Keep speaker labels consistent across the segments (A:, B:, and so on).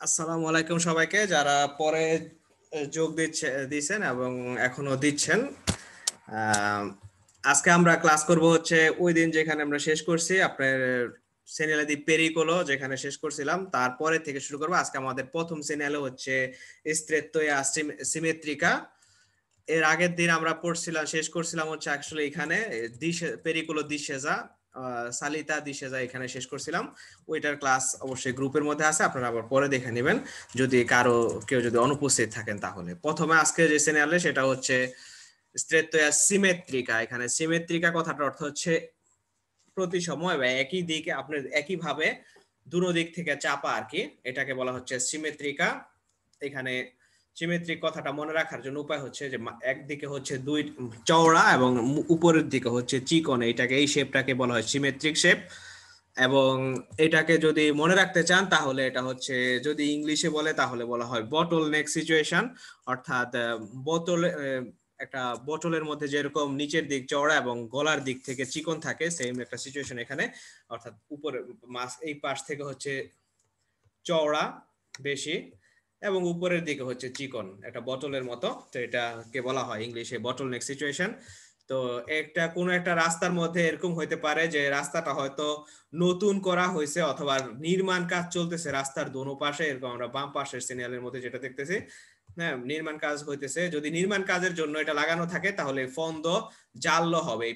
A: আসসালামু আলাইকুম সবাইকে যারা পরে যোগ দিচ্ছেন এবং এখনো দিচ্ছেন। আহ, আজকে আমরা ক্লাস করব হচ্ছে ওই দিন যেখানে আমরা শেষ করছি আপনার সেনিয়ালাদি পেরিকোলো যেখানে শেষ করছিলাম তারপরে থেকে শুরু করবো। আজকে আমাদের প্রথম সেনিয়ালে হচ্ছে স্ট্রেত্তয়া সিমেট্রিকা। এর আগের দিন আমরা পড়ছিলাম শেষ করছিলাম হচ্ছে অ্যাকচুয়ালি এখানে পেরিকোলো দিশেজা সালিতা দিশেজা এখানে শেষ করছিলাম। ওইটার ক্লাস অবশ্যই গ্রুপের মধ্যে আছে, আপনারা আবার পরে দেখে নেবেন যদি কেউ যদি অনুপস্থিত থাকেন। তাহলে প্রথমে আজকে যে সিরিয়ালে সেটা হচ্ছে স্ট্রেত্তয়া সিমেট্রিকা। এখানে সিমেট্রিকা কথাটার অর্থ হচ্ছে প্রতি সময় বা একই দিকে আপনার একই ভাবে দুনো দিক থেকে চাপা আর কি, এটাকে বলা হচ্ছে সিমেট্রিকা। এখানে সিমেট্রিক কথাটা মনে রাখার জন্য উপায় হচ্ছে যে একদিকে হচ্ছে দুই চওড়া এবং উপরের দিকে হচ্ছে চিকন, এইটাকে এই শেপটাকে বলা হয় সিমেট্রিক শেপ। এবং এটাকে যদি মনে রাখতে চান তাহলে এটা হচ্ছে যদি ইংলিশে বলে তাহলে বলা হয় বটল নেক সিচুয়েশন। অর্থাৎ বোতল একটা বোতলের মধ্যে যেরকম নিচের দিক চওড়া এবং গলার দিক থেকে চিকন থাকে, সেম একটা সিচুয়েশন এখানে। অর্থাৎ উপরে মাছ এই পাশ থেকে হচ্ছে চওড়া বেশি এবং উপরের দিকে হচ্ছে চিকন, একটা বোতলের মতো। তো এটাকে বলা হয় ইংলিশে বটল নেক সিচুয়েশন। তো একটা কোনো একটা রাস্তার মধ্যে এরকম হইতে পারে যে রাস্তাটা হয়তো নতুন করা হয়েছে অথবা নির্মাণ কাজ চলতেছে রাস্তার দোনো পাশে, এরকম আমরা বাম পাশের সিরিয়ালের মধ্যে যেটা দেখতেছি। হ্যাঁ, নির্মাণ কাজ হইতেছে, যদি নির্মাণ কাজের জন্য এটা লাগানো থাকে তাহলে ফন্দ জাল্লো হবে, এই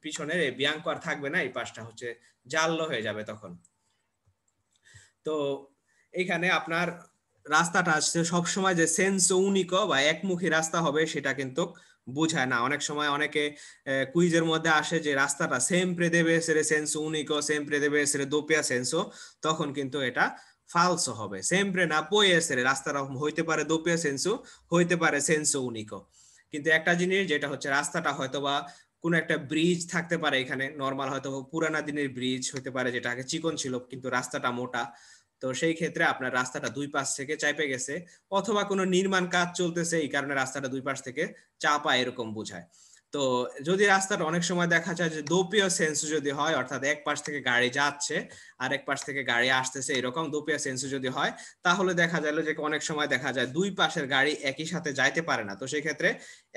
A: পিছনের এই বিয়াঙ্ক আর থাকবে না, এই পাশটা হচ্ছে জাল্লো হয়ে যাবে তখন। তো এখানে আপনার রাস্তাটা আসছে সবসময় যে সেন্স উনিকো বা একমুখী রাস্তা হবে সেটা কিন্তু বোঝায় না। অনেক সময় অনেকে কুইজের মধ্যে আসে যে রাস্তাটা সেমপ্রে দেবে এসে সেন্স উনিকো, সেমপ্রে দেবে এসে দোপিয়া সেন্সো, তখন কিন্তু এটা ফালসো হবে। সেমপ্রে না পুয়ে এসে রাস্তাটা হইতে পারে দোপিয়া সেন্সো, হইতে পারে সেন্সো উনিকো। কিন্তু একটা জিনিস যেটা হচ্ছে রাস্তাটা হয়তোবা কোনো একটা ব্রিজ থাকতে পারে, এখানে নর্মাল হয়তো পুরানা দিনের ব্রিজ হতে পারে যেটা আগে চিকন ছিল কিন্তু রাস্তাটা মোটা। তো সেই ক্ষেত্রে আপনার রাস্তাটা দুই পাশ থেকে চাপে গেছে, অথবা কোনো নির্মাণ কাজ চলতেছে এই কারণে রাস্তাটা দুই পাশ থেকে চাপা, এরকম বোঝায়। তো যদি রাস্তাটা অনেক সময় দেখা যায় যে দোপীয় সেন্স যদি হয়, অর্থাৎ এক পাশ থেকে গাড়ি যাচ্ছে আর এক পাশ থেকে গাড়ি আসতেছে, এরকম দোপীয় সেন্স যদি হয় তাহলে দেখা যায় যে অনেক সময় দেখা যায় দুই পাশের গাড়ি একই সাথে যাইতে পারে না। তো সেই ক্ষেত্রে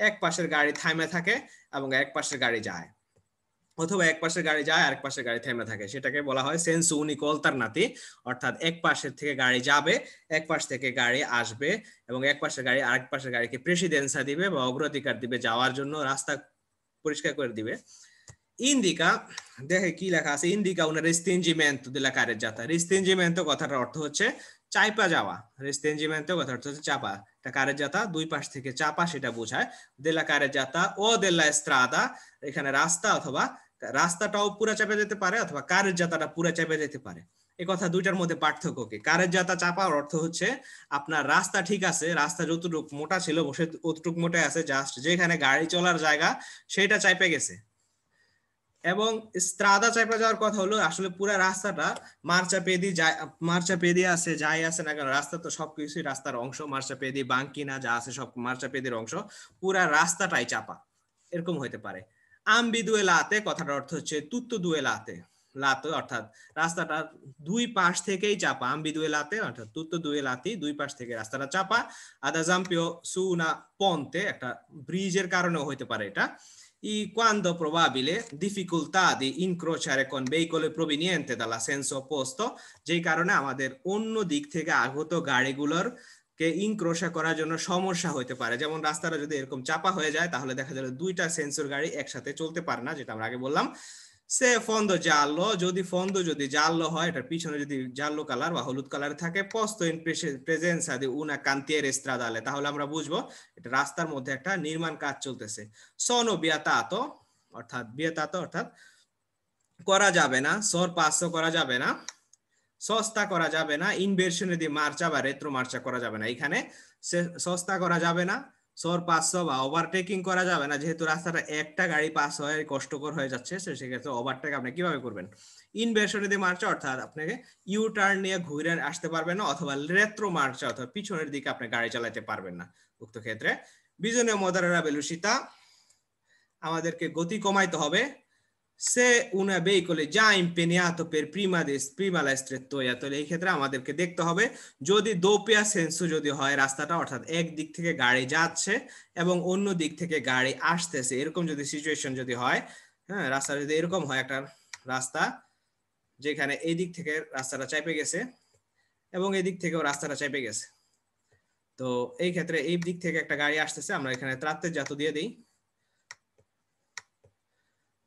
A: এক পাশের গাড়ি থামে থাকে এবং এক পাশের গাড়ি যায়, অথবা এক পাশের গাড়ি যায় আর এক পাশের গাড়ি থেমে থাকে, সেটাকে বলা হয় সেন্স উনিকো অল্টারনাতি। অর্থাৎ এক পাশের থেকে গাড়ি যাবে, এক পাশ থেকে গাড়ি আসবে এবং এক পাশের গাড়ি আরেক পাশের গাড়িকে প্রেসিডেন্সা দিবে বা অগ্রাধিকার দিবে, যাওয়ার জন্য রাস্তা পরিষ্কার করে দিবে। ইন্ডিকা, দেখে কি লেখা আছে, indica una restringimento della carreggiata। রিস্ট্রিঞ্জিমেন্টো কথাটার অর্থ হচ্ছে চাইপা যাওয়া। রিস্ট্রিঞ্জিমেন্টো কথার অর্থ হচ্ছে চাপা, এটা কারেজাতা দুই পাশ থেকে চাপা সেটা বোঝায়। দেলা কারেজাতা ও দেলা স্ট্রাদা, এখানে রাস্তা অথবা রাস্তাটাও পুরো চাপে যেতে পারে অথবা কারেজাতাটা পুরো চাপে যেতে পারে। এই কথা দুইটার মধ্যে পার্থক্য কি? কারেজাতা চাপার অর্থ হচ্ছে আপনার রাস্তা ঠিক আছে, রাস্তা যতটুকু মোটা ছিল সে অতটুকু মোটা আছে, জাস্ট যেখানে গাড়ি চলার জায়গা সেটা চাপে গেছে। এবং স্ত্রাদা চাপা যাওয়ার কথা হলো আসলে পুরো রাস্তাটা মার্চা পেদি যায়, মার্চা পেদি আছে যাই আছে না কেন, রাস্তা তো সবকিছুই রাস্তার অংশ, মার্চা পেদি বাঙ্কিনা যা আছে সব মার্চা পেদির অংশ, পুরা রাস্তাটাই চাপা, এরকম হইতে পারে। আম্বিদুয়েলাতে কথাটার অর্থ হচ্ছে তুত্তু দুয়েলাতে, লাতে অর্থাৎ রাস্তাটা দুই পাশ থেকেই চাপা, আম্বিদুয়েলাতে অর্থাৎ তুত্তু দুয়েলাতি, দুই পাশ থেকে রাস্তাটা চাপা। আদা জাম্পিও সুনা পন্তে, একটা ব্রিজের কারণেও হইতে পারে এটা। quando probabile difficoltà di incrociare con veicoli provenienti dalla senso opposto, যেই কারণে আমাদের অন্য দিক থেকে আগত গাড়িগুলোর কে ইনক্রোশা করার জন্য সমস্যা হতে পারে। যেমন রাস্তাটা যদি এরকম চাপা হয়ে যায় তাহলে দেখা যাবে দুইটা সেন্সর গাড়ি একসাথে চলতে পারে না, যেটা আমরা আগে বললাম। সে ফন্দ জাল্লো, যদি ফন্দ যদি জাল্লো হয়, এটার পিছনে যদি জাল্লো কালার বা হলুদ কালার থাকে, পোস্তো ইন প্রেজেন্সা দি উনা কান্তিয়েরে স্ট্রাদালে, তাহলে আমরা বুঝবো এটা রাস্তার মধ্যে একটা নির্মাণ কাজ চলতেছে। সনো বিয়াতাতো, অর্থাৎ বিয়াতাতো অর্থাৎ করা যাবে না, সর পাঁচশো করা যাবে না, সস্তা করা যাবে না, ইনভার্সনে দিয়ে মার্চা বা রেত্রো মার্চা করা যাবে না। এখানে সস্তা করা যাবে না, সর পাঁচশো বা ওভারটেকিং করা যাবে না, যেহেতু রাস্তাটা একটা গাড়ি পাস হয়ে কষ্টকর হয়ে যাচ্ছে সেক্ষেত্রে ওভারটেক আপনি কিভাবে করবেন। ইনভার্সনে দিয়ে মার্চা অর্থাৎ আপনাকে ইউ টার্ন নিয়ে ঘুরে আসতে পারবেন না, অথবা রেত্রো মার্চা অথবা পিছনের দিকে আপনি গাড়ি চালাতে পারবেন না উক্ত ক্ষেত্রে। বিজনীয় মদারেরা বেলুসিতা, আমাদেরকে গতি কমাইতে হবে। se un veicolo è già impegnato per prima la strettoia, তাহলে এই ক্ষেত্রে আমাদেরকে দেখতে হবে যদি দোপিয়া সেন্সু যদি হয় রাস্তাটা, অর্থাৎ এক দিক থেকে গাড়ি যাচ্ছে এবং অন্য দিক থেকে গাড়ি আসতেছে, এরকম যদি সিচুয়েশন যদি হয়, হ্যাঁ, রাস্তা যদি এরকম হয় একটা রাস্তা যেখানে এই দিক থেকে রাস্তাটা চাপে গেছে এবং এই দিক থেকেও রাস্তাটা চাপে গেছে, তো এই ক্ষেত্রে এই দিক থেকে একটা গাড়ি আসতেছে, আমরা এখানে ত্রাত্তে জাত দিয়ে দিই,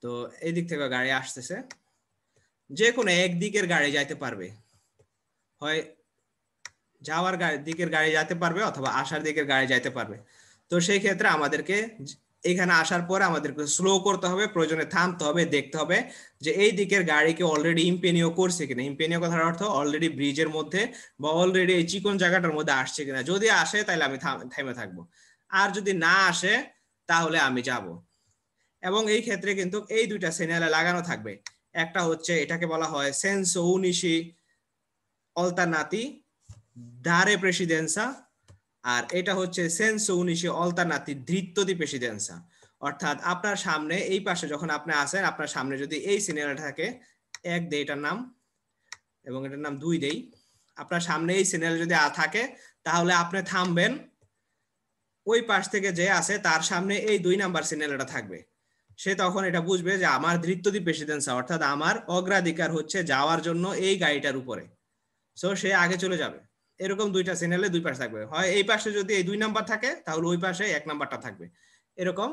A: তো এই দিক থেকে গাড়ি আসতেছে, যে কোনো একদিকের গাড়ি যাইতে পারবে, হয় যাওয়ার দিকের গাড়ি যেতে পারবে অথবা আসার দিকের গাড়ি যাইতে পারবে। তো সেই ক্ষেত্রে আমাদেরকে এখানে আসার পরে আমাদেরকে স্লো করতে হবে, প্রয়োজনে থামতে হবে, দেখতে হবে যে এই দিকের গাড়িকে অলরেডি ইম্পেনিও করছে কিনা। ইম্পেনিও কথার অর্থ অলরেডি ব্রিজের মধ্যে বা অলরেডি এই চিকন জায়গাটার মধ্যে আসছে কিনা। যদি আসে তাহলে আমি থেমে থাকবো, আর যদি না আসে তাহলে আমি যাব। এবং এই ক্ষেত্রে কিন্তু এই দুইটা সিগন্যালে লাগানো থাকবে, একটা হচ্ছে এটাকে বলা হয় সেন্সো উনিশি alternati dare precedenza, আর এটা হচ্ছে সেন্সো উনিশি alternati dritto di precedenza। অর্থাৎ আপনার সামনে এই পাশে যখন আপনি আসেন, আপনার সামনে যদি এই সিগন্যালটা থাকে, এক দেই এটার নাম এবং এটার নাম দুই দেই, আপনার সামনে এই সিগন্যাল যদি থাকে তাহলে আপনি থামবেন, ওই পাশ থেকে যে আসে তার সামনে এই 2 নাম্বার সিগন্যালটা থাকবে, সে তখন এটা বুঝবে যে আমার দৃত্য দি প্রেসিডেন্সা, অর্থাৎ আমার অগ্রাধিকার হচ্ছে যাওয়ার জন্য এই গাড়িটার উপরে, সো সে আগে চলে যাবে। এরকম দুইটা সিগন্যালে দুই পাশে থাকবে, হয় এই পাশে যদি এই 2 নাম্বার থাকে তাহলে ওই পাশে 1 নাম্বারটা থাকবে, এরকম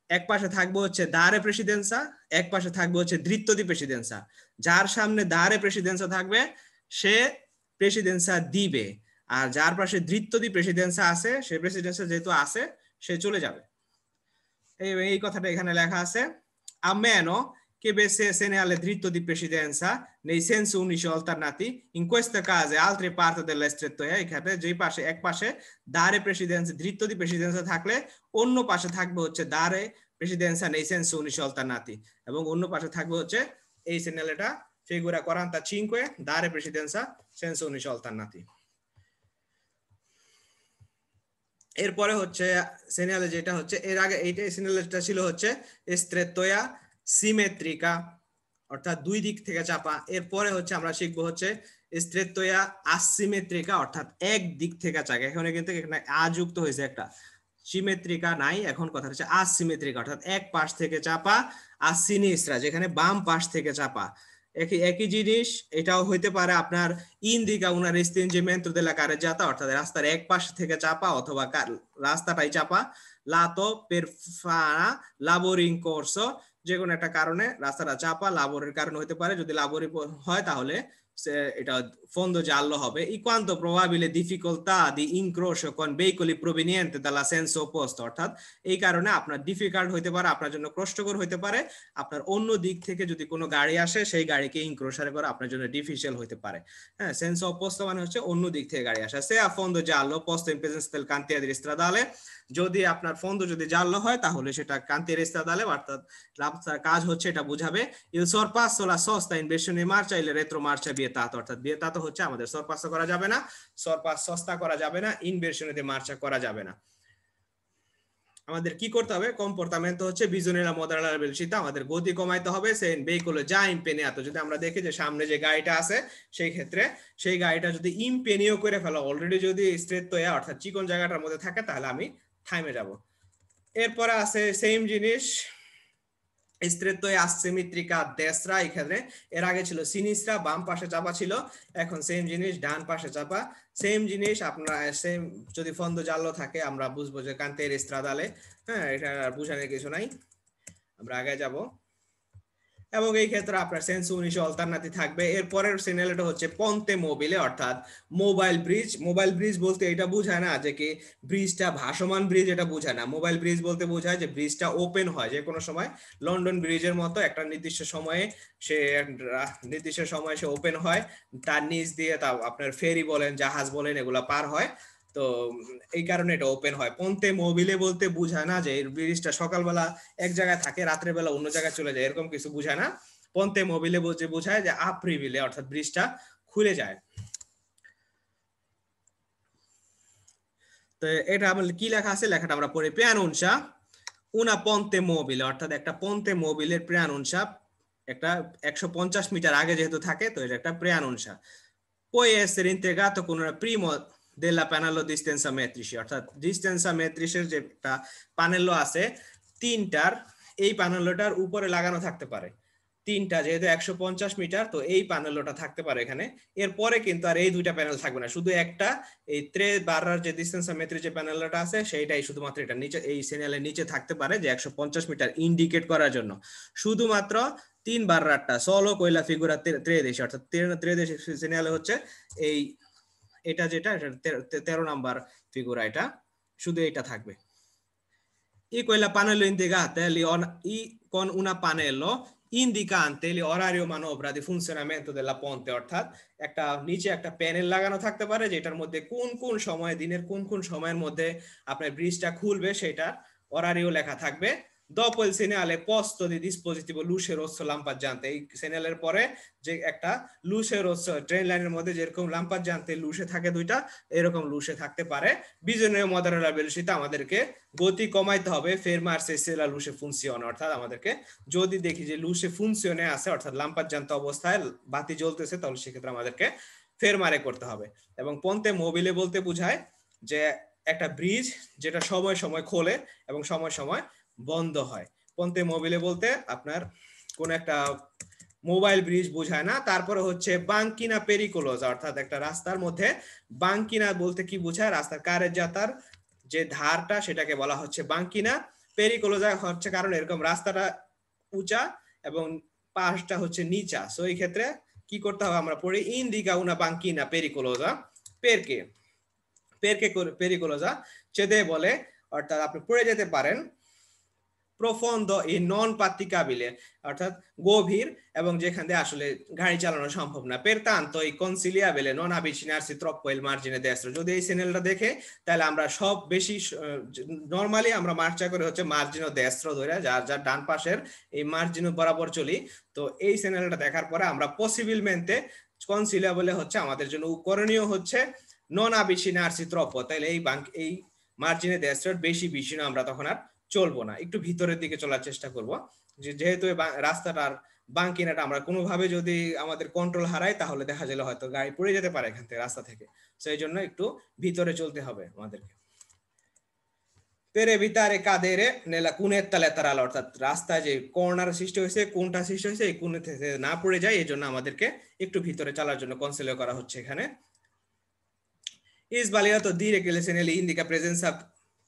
A: এক পাশে থাকবে হচ্ছে দারে প্রেসিডেন্সা, এক পাশে থাকবে হচ্ছে দৃত্য দি প্রেসিডেন্সা। যার সামনে দারে প্রেসিডেন্সা থাকবে সে প্রেসিডেন্সা দিবে, আর যার পাশে দৃত্য দি প্রেসিডেন্সা আছে সে প্রেসিডেন্সা যেহেতু আছে সে চলে যাবে। এই কথাটা এখানে লেখা আছে, a meno che avesse segnale dritto di precedenza nei sensi unici alternati, in questo caso altre parti della strettoia, এখানে যে পাশে এক পাশে দারে প্রেসিডেন্সা দৃত্য দি প্রেসিডেন্সা থাকলে অন্য পাশে থাকবে হচ্ছে দারে প্রেসিডেন্সা nei sensi unici alternati, এবং অন্য পাশে থাকবে হচ্ছে এই সিগন্যালটা figura 45 dare precedenza senso unici alternati। এরপরে হচ্ছে সিগন্যালে যেটা হচ্ছে এর আগে এইটা সিগন্যালটা ছিল হচ্ছে strettoia সিমেট্রিকা, অর্থাৎ দুই দিক থেকে চাপা। এরপরে হচ্ছে আমরা শিখবো হচ্ছে strettoia আসিমেট্রিকা, অর্থাৎ এক দিক থেকে চাপা। এখানে কিন্তু এখানে যুক্ত হয়েছে একটা, সিমেট্রিকা নাই, এখন কথা হচ্ছে আসিমেট্রিকা, অর্থাৎ এক পাশ থেকে চাপা, আর সিনিস্ট্রা যেখানে বাম পাশ থেকে চাপা। একই একই জিনিস এটাও হইতে পারে আপনার ইন্দিকা una restringimento della carreggiata, অর্থাৎ রাস্তার এক পাশ থেকে চাপা অথবা রাস্তাটাই চাপা, lato per fare lavori in corso, যে কোনো একটা কারণে রাস্তাটা চাপা, লাবোরের কারণে হতে পারে, যদি লাবোরি হয় তাহলে এটা fondo giallo হবে। in quanto probabile difficoltà di incrocio con veicoli provenienti dalla senso opposto, অর্থাৎ এই কারণে আপনার ডিফিকাল্ট হইতে পারে, আপনার জন্য কষ্টকর হইতে পারে, আপনার অন্য দিক থেকে যদি কোনো গাড়ি আসে সেই গাড়িকে ইনক্রোশারে করা আপনার জন্য ডিফিশিয়াল হইতে পারে। হ্যাঁ, সেন্স অপোস্তো মানে হচ্ছে অন্য দিক থেকে গাড়ি আসে। সে fondo giallo posto in presenza del cantiere stradale, যদি আপনার ফন্দ যদি জাল্লো হয় তাহলে সেটা cantiere stradale, অর্থাৎ রাস্তার কাজ হচ্ছে এটা বুঝাবে। il sorpasso la sosta in versione marcia il retromarcia vietato, অর্থাৎ vietato হচ্ছে আমাদের sorpasso করা যাবে না, sosta করা যাবে না, in versione di marcia করা যাবে না। আমাদের কি করতে হবে, কম্পোর্টামেন্ট হচ্ছে bisogna moderare la velocità, আমাদের গতি কমাইতে হবে। সে veicolo già impegnato, যদি আমরা দেখি যে সামনে যে গাড়িটা আছে সেই ক্ষেত্রে সেই গাড়িটা যদি ইম্পেনিও করে ফেলা, অলরেডি যদি স্ট্রেটটোয়া অর্থাৎ চিকন জায়গাটার মধ্যে থাকে তাহলে আমি থামে যাব। এরপরে আছে সেম জিনিস strettoia asimetrica destra, এখানে এর আগে ছিল সিনিস্ট্রা বাম পাশে চাপা ছিল, এখন সেম জিনিস ডান পাশে চাপা। সেম জিনিস আপনারা সেম যদি ফন্দ জাল্লো থাকে আমরা বুঝবো যে cantiere stradale, হ্যাঁ, এটা বুঝানোর কিছু নাই, আমরা আগে যাব। এবং এই ক্ষেত্রে আপনার সেন্স 19 অল্টারনেটিভ থাকবে। এরপরের সিগন্যালটা হচ্ছে পন্তে মোবিলে, অর্থাৎ মোবাইল ব্রিজ। মোবাইল ব্রিজ বলতে এটা বোঝায় না যে কি ব্রিজটা ভাসমান ব্রিজ, এটা বোঝায় না। মোবাইল ব্রিজ বলতে বোঝায় যে ব্রিজটা ওপেন হয় যে কোনো সময়, লন্ডন ব্রিজের মতো একটা নির্দিষ্ট সময়ে সে ওপেন হয়, তার নিচ দিয়ে তা আপনার ফেরি বলেন জাহাজ বলেন এগুলা পার হয়, তো এই কারণে এটা ওপেন হয়। পন্তে মোবিলে বলতে বোঝায় না যে এই ব্রিজটা সকালবেলা এক জায়গায় থাকে রাত্রে বেলা অন্য জায়গায় চলে যায়, এরকম কিছু বোঝায় না। পন্তে মোবিলে বলতে বোঝায় যে আপ্রিবিলে, অর্থাৎ ব্রিজটা খুলে যায়। তো এটা আমাদের কি লেখা আছে, লেখাটা আমরা পড়ি। preannuncia una ponte mobile, অর্থাৎ একটা পন্তে মোবিলের preannuncia একটা 150 মিটার আগে যেহেতু থাকে তো এটা একটা preannuncia. Può essere integrato con una primo della pannello distanza metrici, অর্থাৎ distanza metrici যে একটা প্যানেলও আছে তিনটার, এই প্যানেলটার উপরে লাগানো থাকতে পারে তিনটা, যেহেতু 150 মিটার তো এই প্যানেলটা থাকতে পারে এখানে। এরপরে কিন্তু আর এই দুইটা প্যানেল থাকবে না, শুধু একটা এই ত্রে বারার যে ডিসটেন্স মেট্রি যে প্যানেলটা আছে সেইটাই শুধুমাত্র এটা নিচে এই সিগন্যালের নিচে থাকতে পারে, যে 150 মিটার ইন্ডিকেট করার জন্য শুধুমাত্র 3 বারারটা সলো কইলা ফিগুরা 13 অর্থাৎ 13 সিগন্যালে হচ্ছে এই এটা যেটা 13 নাম্বার ফিগুরা, এটা শুধু এটা থাকবে। Y quella pannello indicate i con una pannello indicante l'orario manovra di funzionamento della ponte, অর্থাৎ একটা নিচে একটা প্যানেল লাগানো থাকতে পারে যেটার মধ্যে কোন কোন সময়, দিনের কোন কোন সময়ের মধ্যে আপনার ব্রিজটা খুলবে সেটা অরারিও লেখা থাকবে। Dopo il segnale posto di dispositivo luce rosso lampeggiante, এই সিগন্যালের পরে যে একটা লুসে রোসো ট্রেন লাইনের মধ্যে যেরকম লাম্পাজ্জান্তে লুসে থাকে দুইটা, এরকম লুসে থাকতে পারে। বিজনেও মডারেলা ভেলোসিটি, আমাদেরকে গতি কমাইতে হবে ফেরমার্সে সেলা লুসে ফুনসিয়ন, অর্থাৎ আমাদেরকে যদি দেখি যে লুসে ফুনসিয়নে আছে অর্থাৎ লাম্পাজ্জান্ত অবস্থায় বাতি জ্বলতেছে তাহলে সেক্ষেত্রে আমাদেরকে ফেরমারে করতে হবে। এবং পন্তে মোবিলে বলতে বোঝায় যে একটা ব্রিজ যেটা সময় সময় খোলে এবং সময় সময় বন্ধ হয়। পন্তে মোবিলে বলতে আপনার কোন একটা মোবাইল ব্রিজ বোঝায় না। তারপরে হচ্ছে বাঙ্কিনা পেরিকোলোজা, অর্থাৎ একটা রাস্তার মধ্যে বাঙ্কিনা বলতে কি বোঝায়, রাস্তার কারের যাতার যে ধারটা সেটাকে বলা হচ্ছে বাঙ্কিনা। পেরিকোলোজা হচ্ছে কারণ এরকম রাস্তাটা উঁচা এবং পাশটা হচ্ছে নিচা, সো এই ক্ষেত্রে কি করতে হবে আমরা পড়ি ইন্দিকা উনা বাঙ্কিনা পেরিকোলোজা পেরকে পেরকে পেরিকোলোজা চেদে বলে, অর্থাৎ আপনি পড়ে যেতে পারেন প্রফন্ডো ই নন প্রাক্টিকাবিলে, অর্থাৎ গভীর এবং যেখান দিয়ে আসলে গাড়ি চালানো সম্ভব না। পেরতান্তো ই কনসিলিয়াবেলে নন আবিচিনারসি ট্রপ্পো ইল মার্জিনে দেস্ত্র, যদি এই সিগন্যালটা দেখে তাহলে আমরা সব বেশি নরমালি আমরা মার্চা করে হচ্ছে মার্জিনো দেস্ত্র ধরে যার যার ডান পাশের এই মার্জিনো বরাবর চলি। তো এই সিগন্যালটা দেখার পরে আমরা পসিবলমেন্টে কনসিলিয়াবেলে হচ্ছে আমাদের জন্য করণীয় হচ্ছে নন আবিচিনারসি ট্রপ্পো, তাহলে এই মার্জিনে দেস্ত্রের বেশি বেশি না আমরা তখন আর চলবো না, একটু ভিতরের দিকে চলার চেষ্টা করব। যেহেতু রাস্তাটার বাঙ্কিনাটা আমরা কোনোভাবে যদি আমাদের কন্ট্রোল হারাই তাহলে দেখা গেল হয়তো গাড়ি পড়ে যেতে পারে এখান থেকে রাস্তা থেকে, সেই জন্য একটু ভিতরে চলতে হবে আমাদেরকে। per evitare cadere nella cunetta laterale, অর্থাৎ রাস্তায় যে কর্নার সৃষ্টি হয়েছে কোনটা সৃষ্টি হয়েছে এই কোণে থেকে না পড়ে যায় এই জন্য আমাদেরকে একটু ভিতরে চলার জন্য কনসিলিও করা হচ্ছে এখানে। is sbagliato dire che le segnali indica presenza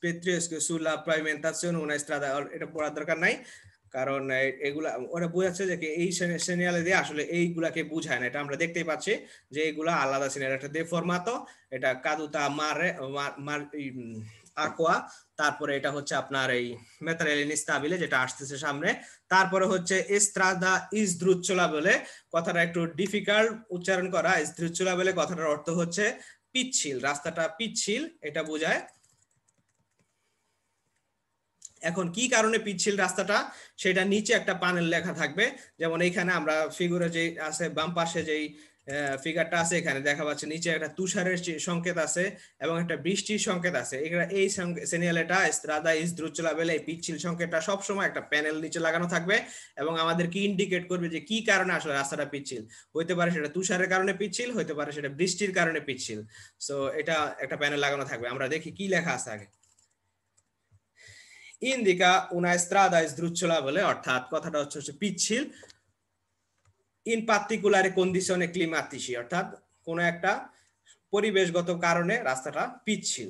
A: Petrescu sulla pavimentazione una strada, এটা পড়ার দরকার নাই কারণ এগুলা ওরা বোঝাচ্ছে যে এই সিগন্যালে দিয়ে আসলে এইগুলাকে বোঝায় না, এটা আমরা দেখতেই পাচ্ছি যে এগুলা আলাদা সিগন্যাল, একটা দেফরমাতো, এটা কাদুতা মারে আকোয়া, তারপরে এটা হচ্ছে আপনার এই মেটারিয়াল ইনস্টাবিলে যেটা আসতেছে সামনে, তারপরে হচ্ছে এস্ট্রাদা ইসদ্রুচ্চলা বলে, কথাটা একটু ডিফিকাল্ট উচ্চারণ করা। ইসদ্রুচ্চলা বলে কথাটার অর্থ হচ্ছে পিচ্ছিল, রাস্তাটা পিচ্ছিল এটা বোঝায়। এখন কি কারণে পিচ্ছিল রাস্তাটা সেটা নিচে একটা প্যানেল লেখা থাকবে, যেমন এইখানে আমরা ফিগারে যে আছে বাম পাশে যেই ফিগারটা আছে এখানে দেখা যাচ্ছে নিচে একটা তুষারের সংকেত আছে এবং একটা বৃষ্টির সংকেত আছে। এই সিগন্যালটা এস্ট্রাদা ইসদ্রুচ্চলা বলে এই পিচ্ছিল সংকেতটা সব সময় একটা প্যানেল নিচে লাগানো থাকবে এবং আমাদেরকে ইন্ডিকেট করবে যে কি কারণে আসলে রাস্তাটা পিচ্ছিল, হইতে পারে সেটা তুষারের কারণে পিচ্ছিল, হইতে পারে সেটা বৃষ্টির কারণে পিচ্ছিল। সো এটা একটা প্যানেল লাগানো থাকবে। আমরা দেখি কি লেখা আছে আগে। indica una strada sdrucciolabile, অর্থাৎ কথাটা হচ্ছে পিচ্ছিল in particolare condizioni climatici, অর্থাৎ কোন একটা পরিবেশগত কারণে রাস্তাটা পিচ্ছিল।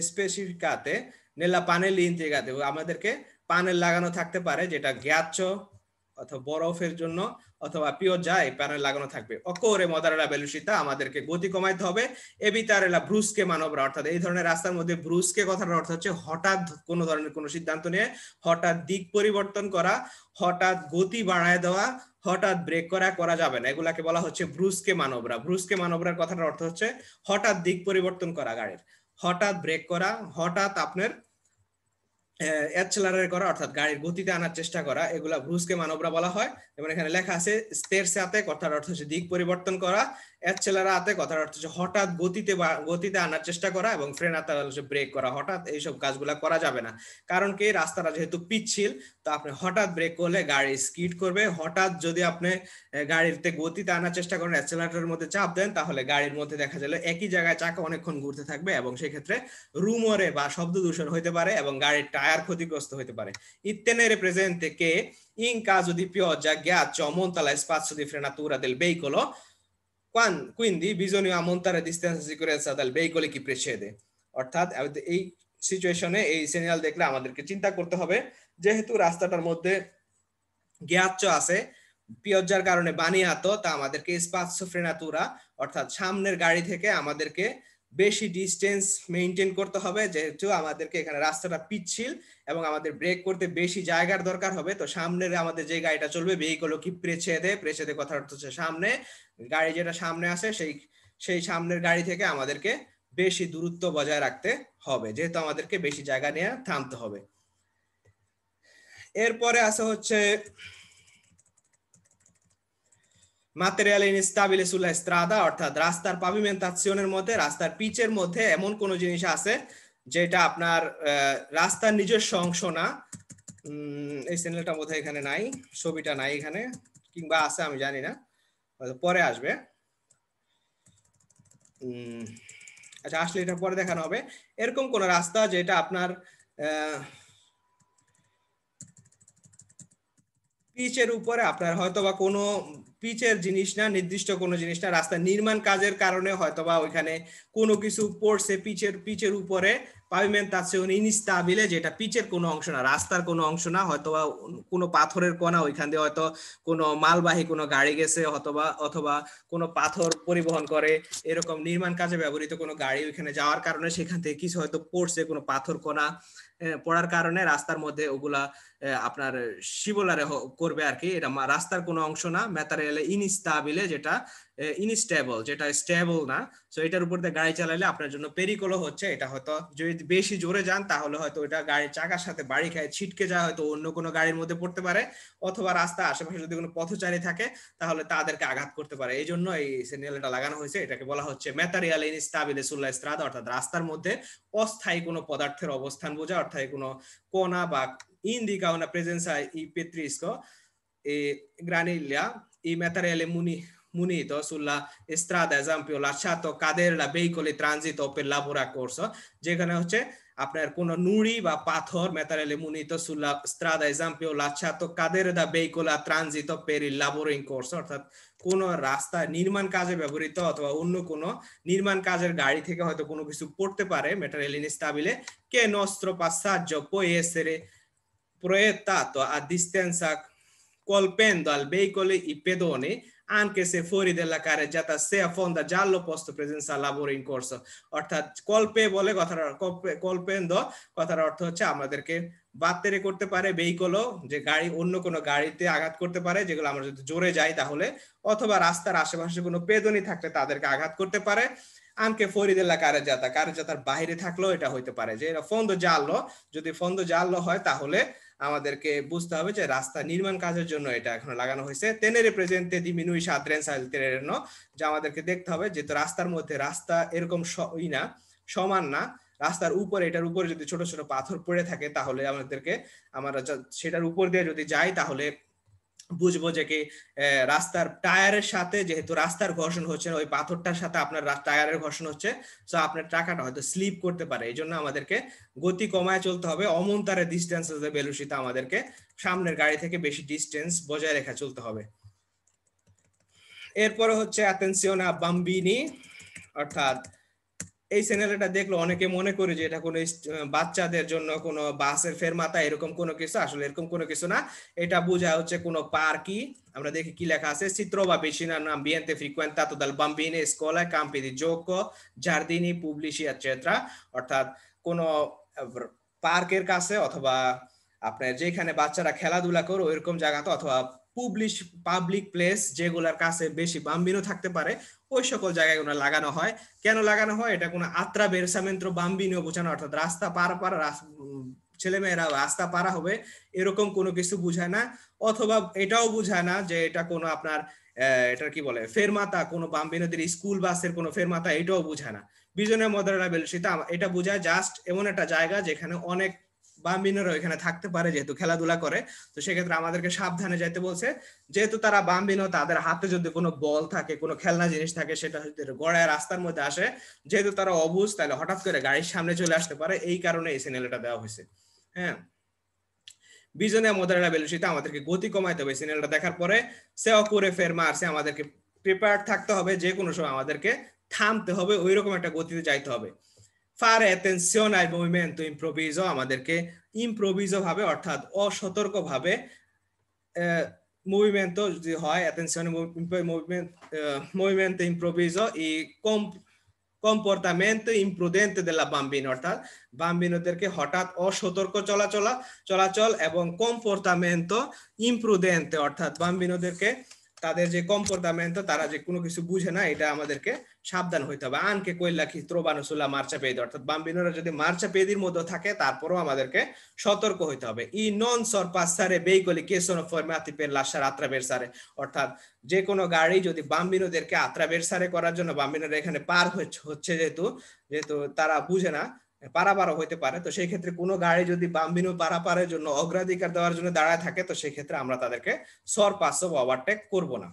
A: স্পেসিফিকাতে nella pannelli integrate, আমাদেরকে প্যানেল লাগানো থাকতে পারে যেটা গ্যাচ্চো অথবা বরফের জন্য অথবা পিওজা এই প্যানেল লাগানো থাকবে। অকোরে মদারেলা ভেলোসিটি, আমাদেরকে গতি কমাইতে হবে। এবিটারে লা ব্রুস্কে মানবরা, অর্থাৎ এই ধরনের রাস্তার মধ্যে ব্রুস্কে কথাটার অর্থ হচ্ছে হঠাৎ কোন ধরনের কোন সিদ্ধান্ত নিয়ে হঠাৎ দিক পরিবর্তন করা, হঠাৎ গতি বাড়ায় দেওয়া, হঠাৎ ব্রেক করা যাবে না, এগুলাকে বলা হচ্ছে ব্রুস্কে মানবরা। ব্রুস্কে মানবরার কথাটার অর্থ হচ্ছে হঠাৎ দিক পরিবর্তন করা গাড়ির, হঠাৎ ব্রেক করা, হঠাৎ আপনার অ্যাক্সেলারেট করা অর্থাৎ গাড়ির গতিতে আনার চেষ্টা করা, এগুলা ব্রুস্কে মানবরা বলা হয়। এবং এখানে লেখা আছে স্টেরসাতে, কথার অর্থ হচ্ছে দিক পরিবর্তন করা, অ্যাক্সেলারাতে কথার অর্থ হচ্ছে হঠাৎ গতিতে আনার চেষ্টা করা, এবং ফ্রেনাতে হচ্ছে ব্রেক করা। হঠাৎ এইসব কাজগুলা করা যাবে না, কারণ কি রাস্তাটা যেহেতু পিচ্ছিল, তো আপনি হঠাৎ ব্রেক করলে গাড়ি স্কিড করবে। হঠাৎ যদি আপনি গাড়িতে গতিতে আনার চেষ্টা করেন, অ্যাক্সেলারেটরের মধ্যে চাপ দেন, তাহলে গাড়ির মধ্যে দেখা গেল একই জায়গায় চাকা অনেকক্ষণ ঘুরতে থাকবে, এবং সেক্ষেত্রে রুমরে বা শব্দ দূষণ হইতে পারে এবং গাড়ির টায়ার ক্ষতিগ্রস্ত হইতে পারে। Ittenere presente che in caso di pioggia, ghiaccio o monta lo spazio di frenatura del veicolo, quindi bisogna montare distanza di sicurezza dal veicolo che precede। অর্থাৎ এই সিচুয়েশনে এই সিগন্যাল দেখলে আমাদেরকে চিন্তা করতে হবে, যেহেতু রাস্তাটার মধ্যে গিয়াচ্ছ আছে, পিয়জ্জার কারণে বানিয়াতো, তা আমাদেরকে স্পাৎসো ফ্রেনাতুরা অর্থাৎ সামনের গাড়ি থেকে আমাদেরকে বেশি ডিস্টেন্স মেইনটেইন করতে হবে, যেহেতু আমাদেরকে এখানে রাস্তাটা পিচ্ছিল এবং আমাদের ব্রেক করতে বেশি জায়গার দরকার হবে। তো সামনের আমাদের যে গাড়িটা চলবে, ভেহিকল কি প্রেছেদে কথার অর্থ হচ্ছে সামনে, গাড়ি যেটা সামনে আসে সেই সামনের গাড়ি থেকে আমাদেরকে বেশি দূরত্ব বজায় রাখতে হবে, যেহেতু আমাদেরকে বেশি জায়গা নিয়ে থামতে হবে। এরপরে আছে হচ্ছে materiale instabile sulla strada, অর্থাৎ রাস্তার পাভিমেন্টাশনের মধ্যে, রাস্তার পিচের মধ্যে এমন কোন জিনিস আছে যেটা আপনার রাস্তার নিজস্ব অংশ না। এই চ্যানেলটা বোধহয় এখানে নাই, ছবিটা নাই এখানে, কিংবা আছে আমি জানি না, পরে আসবে। আচ্ছা, আসলে এটা পরে দেখানো হবে। এরকম কোন রাস্তা যেটা আপনার পিচের উপরে আপনার হয়তোবা কোনো পিচের জিনিস না, নির্দিষ্ট কোনো জিনিস না, রাস্তা নির্মাণ কাজের কারণে হয়তোবা ওইখানে কোনো কিছু পড়ছে পিচের উপরে, পাভিমেন্টাশন ইনস্টাবিলে, যেটা পিচের কোনো অংশ না, রাস্তার কোনো অংশ না, হয়তোবা কোনো পাথরের কোনা, ওইখান দিয়ে হয়তো কোনো মালবাহী কোনো গাড়ি গেছে, অথবা কোনো পাথর পরিবহন করে, এরকম নির্মাণ কাজে ব্যবহৃত কোনো গাড়ি ওইখানে যাওয়ার কারণে সেখান থেকে কিছু হয়তো পড়ছে, কোনো পাথর কোনা পড়ার কারণে রাস্তার মধ্যে ওগুলা আপনার শিবলারে করবে আর কি। এটা রাস্তার কোনো অংশ না। ম্যাটেরিয়ালে ইনস্টাবিলে, যেটা ইনস্টেবল, যেটা স্টেবল না। সো এটার উপর দিয়ে গাড়ি চালালে আপনার জন্য পেরিকলও হচ্ছে। এটা হয়তো যদি বেশি জোরে যান, তাহলে হয়তো ওটা গাড়ির চাকার সাথে বাড়ি খায় ছিটকে যায়, হয়তো অন্য কোনো গাড়ির মধ্যে পড়তে পারে, অথবা রাস্তা আশেপাশে যদি কোনো পথচারী থাকে তাহলে তাদেরকে আঘাত করতে পারে। এই জন্য এই সিগন্যালটা লাগানো হয়েছে। এটাকে বলা হচ্ছে ম্যাটেরিয়ালে ইনস্টাবিলে সুlla strada, অর্থাৎ রাস্তার মধ্যে অস্থায়ী কোনো পদার্থের অবস্থান বোঝা, অর্থাৎ কোনো কোনা বা indica una presenza ipetrisco e graniglia, i materiali munito sulla strada, esempio lasciato cadere da veicoli transito per lavoro a corso, যেখানে হচ্ছে আপনার কোন নুড়ি বা পাথর, ম্যাটেরিয়ালে মুনিতো সুlla strada, esempio lasciato cadere da veicoli a transito per il lavoro in corso, অর্থাৎ কোন রাস্তা নির্মাণ কাজে ব্যবহৃত অথবা অন্য কোন নির্মাণ কাজের গাড়ি থেকে হয়তো কোনো কিছু পড়তে পারে, material ইনস্টাবিলে, che nostro passaggio può essere proiettato a distanza colpendo al veicolo i pedoni, anche se fuori della carreggiata se affonda giallo posto presenza lavoro in corso। অর্থাৎ কল্পে বলে কথার কল্পেন্দ কথার অর্থ হচ্ছে আমাদেরকে বাত্তেরে করতে পারে ভেহিকলও, যে গাড়ি অন্য কোনো গাড়িতে আঘাত করতে পারে, যেগুলো আমরা যদি জোরে যাই তাহলে, অথবা রাস্তার আশেপাশে কোনো পেদনি থাকলে তাদেরকে আঘাত করতে পারে। anche fuori della carreggiataর বাইরে থাকলেও এটা হইতে পারে। যে ফন্দো জাল্লো, যদি ফন্দো জাল্লো হয় তাহলে আমাদেরকে বুঝতে হবে যে রাস্তা নির্মাণ কাজের জন্য এটা এখন লাগানো হয়েছে। tenere presente diminuisce adrenza al terreno, যে আমাদেরকে দেখতে হবে যে রাস্তার মধ্যে, রাস্তা এরকম সমান না, রাস্তার উপরে, এটার উপরে যদি ছোট ছোট পাথর পড়ে থাকে তাহলে আমরা সেটার উপর দিয়ে যদি যাই তাহলে বুঝবো যে কি রাস্তার টায়ারের সাথে, যেহেতু রাস্তার ঘর্ষণ হচ্ছে, ওই পাথরটার সাথে আপনার টায়ারের ঘর্ষণ হচ্ছে, তো আপনার চাকাটা হয়তো স্লিপ করতে পারে। এই জন্য আমাদেরকে গতি কমায় চলতে হবে। অমন্তারে ডিস্টেন্স বেলুসিতে আমাদেরকে সামনের গাড়ি থেকে বেশি ডিস্টেন্স বজায় রেখে চলতে হবে। এরপরে হচ্ছে অ্যাটেনশিওনে বাম্বিনি, অর্থাৎ এই চ্যানেলটা দেখলো অনেকে মনে করে যে এটা কোনো বাচ্চাদের জন্য কোনো বাসের ফেরমাতা এরকম কোনো কিছু, আসলে এরকম কোনো কিছু না। এটা বোঝায় হচ্ছে কোনো পার্কই। আমরা দেখি কি লেখা আছে, si trova vicino a un ambiente frequentato dal bambino, scuola, campi di gioco, giardini pubblici eccetera, অর্থাৎ কোনো পার্কের কাছে অথবা আপনার যেখানে বাচ্চারা খেলাধুলা করে ওইরকম জায়গাতে, অথবা পাবলিক প্লেস যেগুলোর কাছে বেশি বাম্বিনো থাকতে পারে, ওই সকল জায়গাগুলো লাগানো হয়। কেন লাগানো হয়? এটা কোনো আত্রা বেরসামেন্ত্র বাম্বিনো বোঝানো, অর্থাৎ রাস্তা পার ছেলেমেয়েরা রাস্তা পারা হবে এরকম কোনো কিছু বুঝায় না, অথবা এটাও বুঝায় না যে এটা কোনো আপনার এটা কি বলে ফেরমাতা, কোনো বাম্বিনোদের স্কুল বাসের কোনো ফেরমাতা, এটাও বুঝায় না। বিজনে মদরা বেলুসিতে এটা বুঝায় জাস্ট এমন একটা জায়গা যেখানে অনেক বাম্বিনোরা এখানে থাকতে পারে, যেহেতু খেলাধুলা করে। তো সেক্ষেত্রে আমাদেরকে সাবধানে যাইতে বলছে, যেহেতু তারা বাম্বিনো, তাদের হাতে যদি কোনো বল থাকে, কোনো খেলনা জিনিস থাকে, সেটা হয়তো গড়ায় রাস্তার মধ্যে আসে, যেহেতু তারা অবুঝ, তাহলে হঠাৎ করে গাড়ির সামনে চলে আসতে পারে, এই কারণে এই সিগন্যালটা দেওয়া হয়েছে। হ্যাঁ, বিজনে মোদারেলা বেলুসিতে আমাদেরকে গতি কমাইতে হবে সিগন্যালটা দেখার পরে। সেও করে ফের মারছে, আমাদেরকে প্রিপেয়ার্ড থাকতে হবে, যে কোনো সময় আমাদেরকে থামতে হবে, ওই রকম একটা গতিতে যাইতে হবে। ফারে attenzione al movimento improvviso, আমাদেরকে ইম্প্রোভিজো ভাবে অর্থাৎ অসতর্ক ভাবে movimento যদি হয় attenzione movimento improvviso e comportamento imprudente della bambina, অর্থাৎ বাম্বিনোদেরকে হঠাৎ অসতর্ক চলাচল এবং comportamento imprudente, অর্থাৎ বাম্বিনোদেরকে তাদের যে কম্পোর্টামেন্ট, তারা যে কোনো কিছু বুঝে না, এটা আমাদেরকে সাবধান হইতে হবে। আনকে কইলা কি ত্রোবানুসুলা মার্চা পেদি, অর্থাৎ বাম্বিনোরা যদি মার্চা পেদির মধ্যে থাকে তারপরেও আমাদেরকে সতর্ক হইতে হবে। ই নন সরপাসারে বেইকলি কে সোনো ফরমাতি পের লাশার আত্রাবেরসারে, অর্থাৎ যে কোনো গাড়ি যদি বাম্বিনোদেরকে আত্রাবেরসারে করার জন্য, বাম্বিনোরা এখানে পার হচ্ছে যেহেতু তারা বুঝে না, পারাপারও হইতে পারে, তো সেই ক্ষেত্রে কোনো গাড়ি যদি বাম্বিনো পারাপারের জন্য অগ্রাধিকার দেওয়ার জন্য দাঁড়ায় থাকে, তো সেই ক্ষেত্রে আমরা তাদেরকে সরপাস বা ওভারটেক করব না।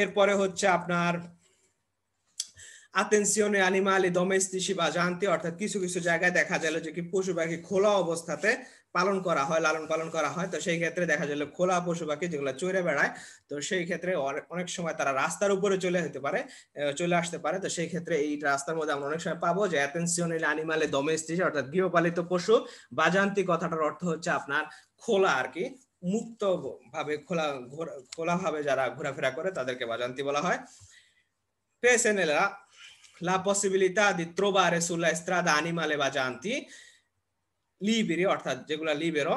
A: এরপরে হচ্ছে আপনার attenzione animali domestici bajanti, অর্থাৎ কিছু কিছু জায়গায় দেখা গেল যে কি পশু পাখি খোলা অবস্থাতে পালন করা হয়, লালন পালন করা হয়, তো সেই ক্ষেত্রে দেখা গেল খোলা পশু পাখি যেগুলো চড়ে বেড়ায়, তো সেই ক্ষেত্রে অনেক সময় তারা রাস্তার উপরে চলে আসতে পারে। তো সেই ক্ষেত্রে এই রাস্তার মধ্যে আমরা অনেক সময় পাবো যে attenzione animali domestici, অর্থাৎ গৃহপালিত পশু, বাজান্তি কথাটার অর্থ হচ্ছে আপনার খোলা আর কি, মুক্ত ভাবে খোলা ভাবে যারা ঘোরাফেরা করে তাদেরকে বাজান্তি বলা হয়। পেসেনেলা la possibilità di trovare sulla strada animali bajanti liberi, অর্থাৎ যেগুলা লিবেরো,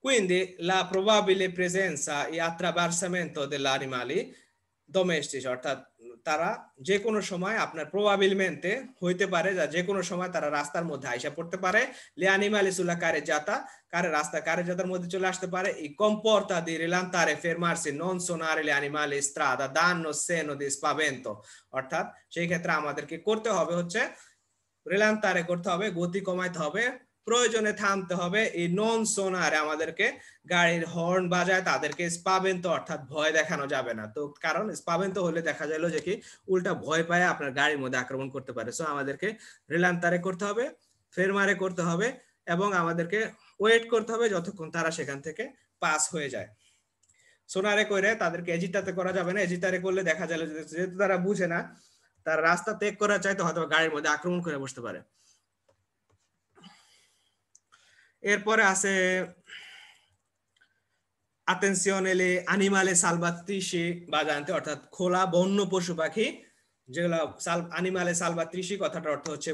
A: quindi la probabile presenza e attraversamento degli animali domestici, অর্থাৎ তারা যে কোনো সময় আপনার প্রবাবিলমেন্টে হইতে পারে, যে কোনো সময় তারা রাস্তার মধ্যে আইসা পড়তে পারে, le animali sulla carreggiata, carreggiataর মধ্যে চলে আসতে পারে, i comporta di rilantare fermarsi non suonare gli animali in strada danno segno di spavento, অর্থাৎ সেই ক্ষেত্রে আমাদেরকে করতে হবে হচ্ছে রিলান্তারে করতে হবে, গতি কমাইতে হবে, প্রয়োজনে থামতে হবে, এই নন সোনারে আমাদেরকে গাড়ির হর্ন বাজায় তাদেরকে স্পাবেন্ত, অর্থাৎ ভয় দেখানো যাবে না। তো কারণ স্পাবেন্ত হলে দেখা গেল যে কি উল্টা ভয় পায় আপনার গাড়ির মধ্যে আক্রমণ করতে পারে। সো আমাদেরকে রিলান্তারে করতে হবে, ফেরমারে করতে হবে, এবং আমাদেরকে ওয়েট করতে হবে যতক্ষণ তারা সেখান থেকে পাস হয়ে যায়। সোনারে করে তাদেরকে এজিটাতে করা যাবে না, এজিটারে করলে দেখা গেল যেহেতু তারা বুঝে না, তার রাস্তা ত্যাগ করা চাইতে হয়তো গাড়ির মধ্যে আক্রমণ করে বসতে পারে। এরপরে আছে attenzione le animali salvatici বাজান্তে, অর্থাৎ খোলা বন্য পশু পাখি যেগুলো animali salvatici কথাটার অর্থ হচ্ছে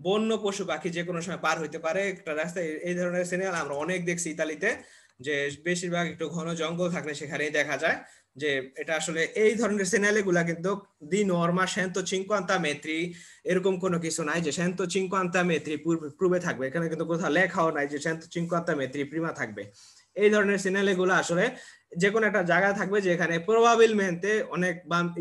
A: বন্য পশু পাখি যে কোনো সময় পার হইতে পারে একটা রাস্তায়। এই ধরনের সিগন্যাল আমরা অনেক দেখছি ইতালিতে, যে বেশিরভাগ একটু ঘন জঙ্গল থাকলে সেখানেই দেখা যায় যে এটা আসলে এই ধরনের সিগন্যাল গুলা কিন্তু দি নর্মা 150 metri এরকম কোনো কিছু নাই যে 150 metri পূর্বে থাকবে, এখানে কিন্তু কোথাও লেখাও নাই যে 150 metri প্রিমা থাকবে। এই ধরনের সিগন্যাল গুলো আসলে যে কোনো একটা জায়গা থাকবে যেখানে প্রবাবিলমেন্টে অনেক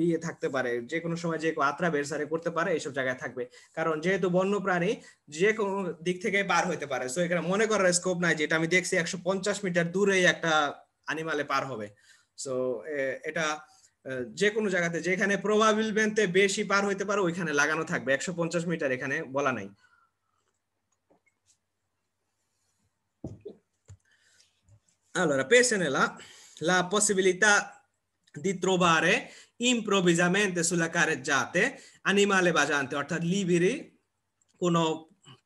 A: ইয়ে থাকতে পারে, যে কোনো সময় যে আত্রা বেরসারে করতে পারে, এইসব জায়গায় থাকবে, কারণ যেহেতু বন্য প্রাণী যে কোনো দিক থেকে পার হইতে পারে। সো এখানে মনে করার স্কোপ নাই, যেটা আমি দেখছি 150 মিটার দূরেই একটা অ্যানিমালে পার হবে। সো এটা যে কোনো জায়গাতে যেখানে প্রবাবিলমেন্টে বেশি পার হইতে পারে ওইখানে লাগানো থাকবে, 150 মিটার এখানে বলা নাই। Allora, Pesenela, la possibilità di trovare improvvisamente sulla carreggiate animale bagiante, অর্থাৎ লিবিরি কোনো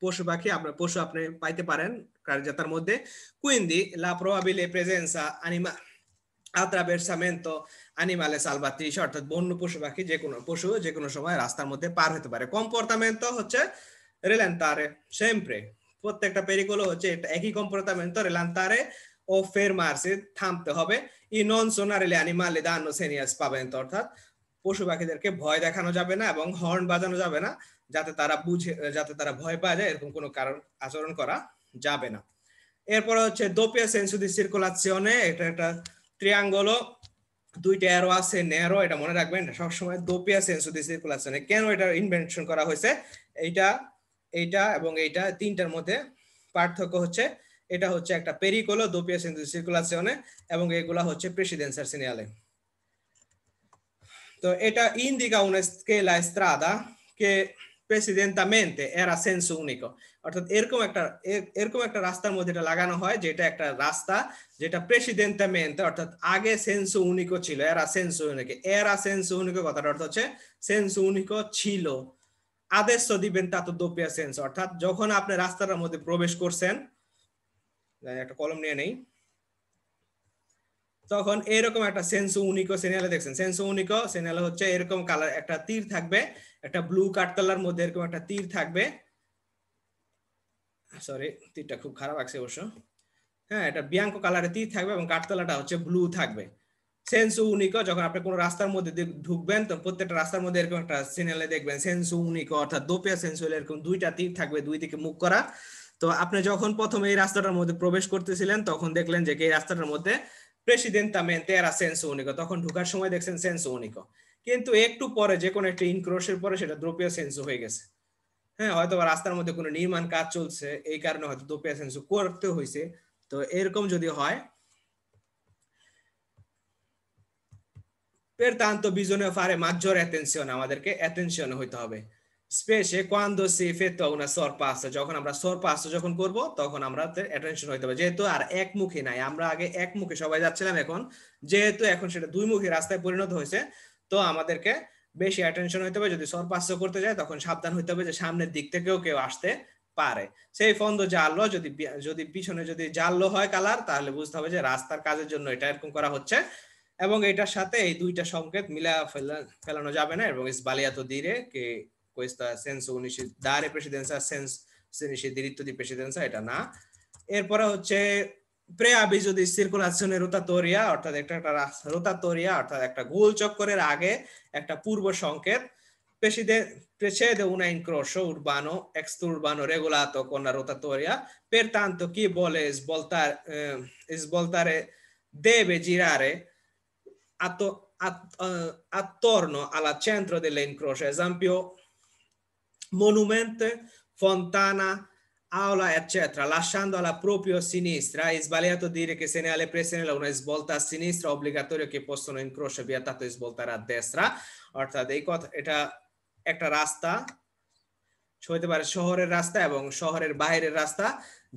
A: পশু পাখি পশু আপনি পাইতে পারেন কার্যতার মধ্যে। quindi la probabile presenza attraversamento animale salvatici, অর্থাৎ বন্য পশু পাখি যে কোনো সময় রাস্তার মধ্যে পার হতে পারে। comportamento হচ্ছে rilentare sempre, প্রত্যেকটা পেরিকোলো হচ্ছে একই comportamento, rilentare ও fermarsi, থামতে হবে, ই নন সোনারে le animali danno segni di spavento, অর্থাৎ পশু পাখিদেরকে ভয় দেখানো যাবে না এবং হর্ন বাজানো যাবে না, যাতে তারা ভয় পায় যায় এরকম কোনো কারণ আচরণ করা যাবে না। এরপর হচ্ছে doppia senso di circolazione, এটা একটা ট্রায়াঙ্গল, দুইটা অ্যারো আছে ন্যারো, এটা মনে রাখবেন সবসময় doppia senso di circolazione। কেন এটা ইনভেনশন করা হয়েছে, এইটা এবং এইটা তিনটার মধ্যে পার্থক্য হচ্ছে এটা হচ্ছে একটা pericolo doppia senso di circolazione এবং এগুলা হচ্ছে presidenza segnale। তো এটা indica una scheda strada che precedentemente era senso unico, অর্থাৎ এরকম একটা রাস্তার মধ্যে এটা লাগানো হয় যেটা একটা রাস্তা যেটা precedentemente অর্থাৎ আগে senso unico ছিল, era senso unico কথার অর্থ হচ্ছে senso unico ছিল, adesso diventato doppia senso, অর্থাৎ যখন আপনি রাস্তার মধ্যে প্রবেশ করছেন, একটা কলম নিয়ে নেই, তখন এরকম একটা সেন্সো উনিকো সেনিয়ালে দেখছেন, সেন্সো উনিকো সেনিয়ালে হচ্ছে এরকম কালার একটা তীর থাকবে, একটা ব্লু কাঠতলার মধ্যে এরকম একটা তীর থাকবে, সরি তীরটা খুব খারাপ আছে অবশ্য, হ্যাঁ এটা বিয়াঙ্কো কালারের তীর থাকবে এবং কাঠতলাটা হচ্ছে ব্লু থাকবে। সেন্সো উনিকো যখন আপনি কোনো রাস্তার মধ্যে ঢুকবেন তো প্রত্যেকটা রাস্তার মধ্যে এরকম একটা সিগন্যালে দেখবেন সেন্সো উনিকো অর্থাৎ দোপিয়া সেন্সো, এরকম দুইটা তীর থাকবে দুই দিকে মুখ করা। তো আপনি যখন প্রথমে এই রাস্তাটার মধ্যে প্রবেশ করতেছিলেন তখন দেখলেন যে এই রাস্তাটার মধ্যে প্রেসিডেন্টামেন্টে এরা সেন্সো উনিকো, তখন ঢোকার সময় দেখছেন সেন্সো উনিকো, কিন্তু একটু পরে যে কোনো একটা ইনক্রোশের পরে সেটা দ্রোপিয়া সেন্সো হয়ে গেছে। হ্যাঁ হয়তো রাস্তার মধ্যে কোনো নির্মাণ কাজ চলছে এই কারণে হয়তো দোপিয়া সেন্সো করতে হয়েছে। তো এরকম যদি হয়, pertanto bisogna fare maggiore attenzione, আমাদেরকে attenzione হইতে হবে, specie quando si effettua una sorpasso, যখন আমরা sorpasso যখন করব তখন আমরা attention হইতে হবে, যেহেতু আর একমুখী নাই, আমরা আগে একমুখী সবাই যাচ্ছিলাম, এখন যেহেতু এখন সেটা দুইমুখী রাস্তায় পরিণত হয়েছে তো আমাদেরকে বেশি attention হইতে হবে, যদি sorpasso করতে যায় তখন সাবধান হইতে হবে যে সামনের দিক থেকেও কেউ আসতে পারে। সেই ফন্দ জানলো যদি পিছনে যদি জানলো হয় কালার তাহলে বুঝতে হবে যে রাস্তার কাজের জন্য এটা এরকম করা হচ্ছে, এবং এটার সাথে এই দুইটা সংকেত মিলা ফেলানো যাবে না, এবং sbagliato dire che questa senso unici dare precedenza senso diritto di precedenza, এটা না। এরপরে হচ্ছে preavviso di circolazione rotatoria, অর্থাৎ একটা রোটাটোরিয়া অর্থাৎ একটা গোল চক্করের আগে একটা পূর্ব সংকেত, precede un incrocio urbano extraurbano regolato con la rotatoria, pertanto chi vuole svoltare deve girare attorno al centro dell'incrocio, esempio monumento, fontana, aula eccetera, lasciando alla propria sinistra. È sbagliato dire che se ne alle pressioni una svolta a sinistra è obbligatorio che possono incrocio vietato svoltare a destra, অর্থাৎ এই কথা এটা একটা রাস্তা হইতে পারে শহরের রাস্তা এবং শহরের বাইরের রাস্তা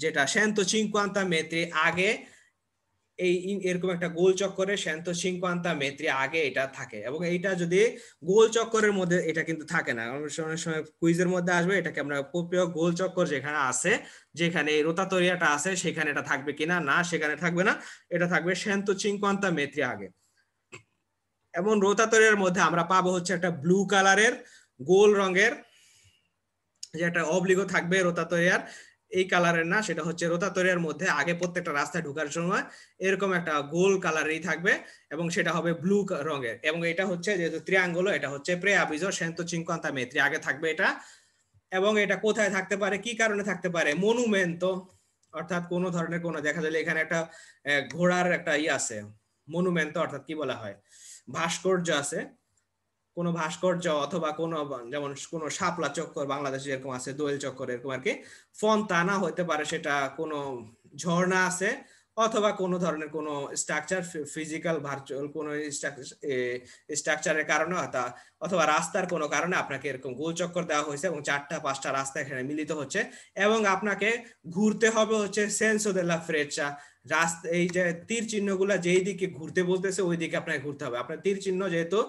A: যেটা 150 metri আগে এই এরকম একটা গোল চক্করে 150 metri আগে এটা থাকে, এবং এইটা যদি গোল চক্করের মধ্যে এটা কিন্তু থাকে না, অনেক সময় কুইজের মধ্যে আসবে এটাকে আমরা গোল চক্কর যেখানে আছে যেখানে এই রোটাটোরিয়াটা আছে সেখানে এটা থাকবে কিনা, না সেখানে থাকবে না, এটা থাকবে 150 metri আগে। এবং রোটাটোরিয়ার মধ্যে আমরা পাবো হচ্ছে একটা ব্লু কালারের গোল রঙের যে একটা অবলিগো থাকবে রোটাটোরিয়ার, এই কালারের না, সেটা হচ্ছে রোটাটোরিয়ার মধ্যে আগে প্রত্যেকটা রাস্তায় ঢোকার সময় এরকম একটা গোল কালারেরই থাকবে এবং সেটা হবে ব্লু রঙের, এবং এটা হচ্ছে যেহেতু ত্রিয়াঙ্গল এটা হচ্ছে preavviso 150 metri আগে থাকবে এটা। এবং এটা কোথায় থাকতে পারে, কি কারণে থাকতে পারে, মনুমেন্টো অর্থাৎ কোন ধরনের কোন দেখা যায় এখানে একটা ঘোড়ার একটা আছে মনুমেন্টো অর্থাৎ কি বলা হয় ভাস্কর্য আছে, কোনো ভাস্কর্য অথবা কোনো যেমন কোনো শাপলা চক্কর বাংলাদেশে যেরকম আছে দোয়েল চক্কর এরকম আর কি, ফন্তানা হতে পারে সেটা কোনো ঝর্ণা আছে অথবা কোনো ধরনের কোনো স্ট্রাকচার ফিজিক্যাল ভার্চুয়াল কোনো স্ট্রাকচারের কারণে অথবা রাস্তার কোনো কারণে আপনাকে এরকম গোল চক্কর দেওয়া হয়েছে এবং 4টা-5টা রাস্তা এখানে মিলিত হচ্ছে এবং আপনাকে ঘুরতে হবে হচ্ছে সেন্সো দেলা ফ্রেচা, রাস্তা এই যে তীর চিহ্নগুলো যেই দিকে ঘুরতে বলতেছে ওই দিকে আপনাকে ঘুরতে হবে। আপনার তীর চিহ্ন যেহেতু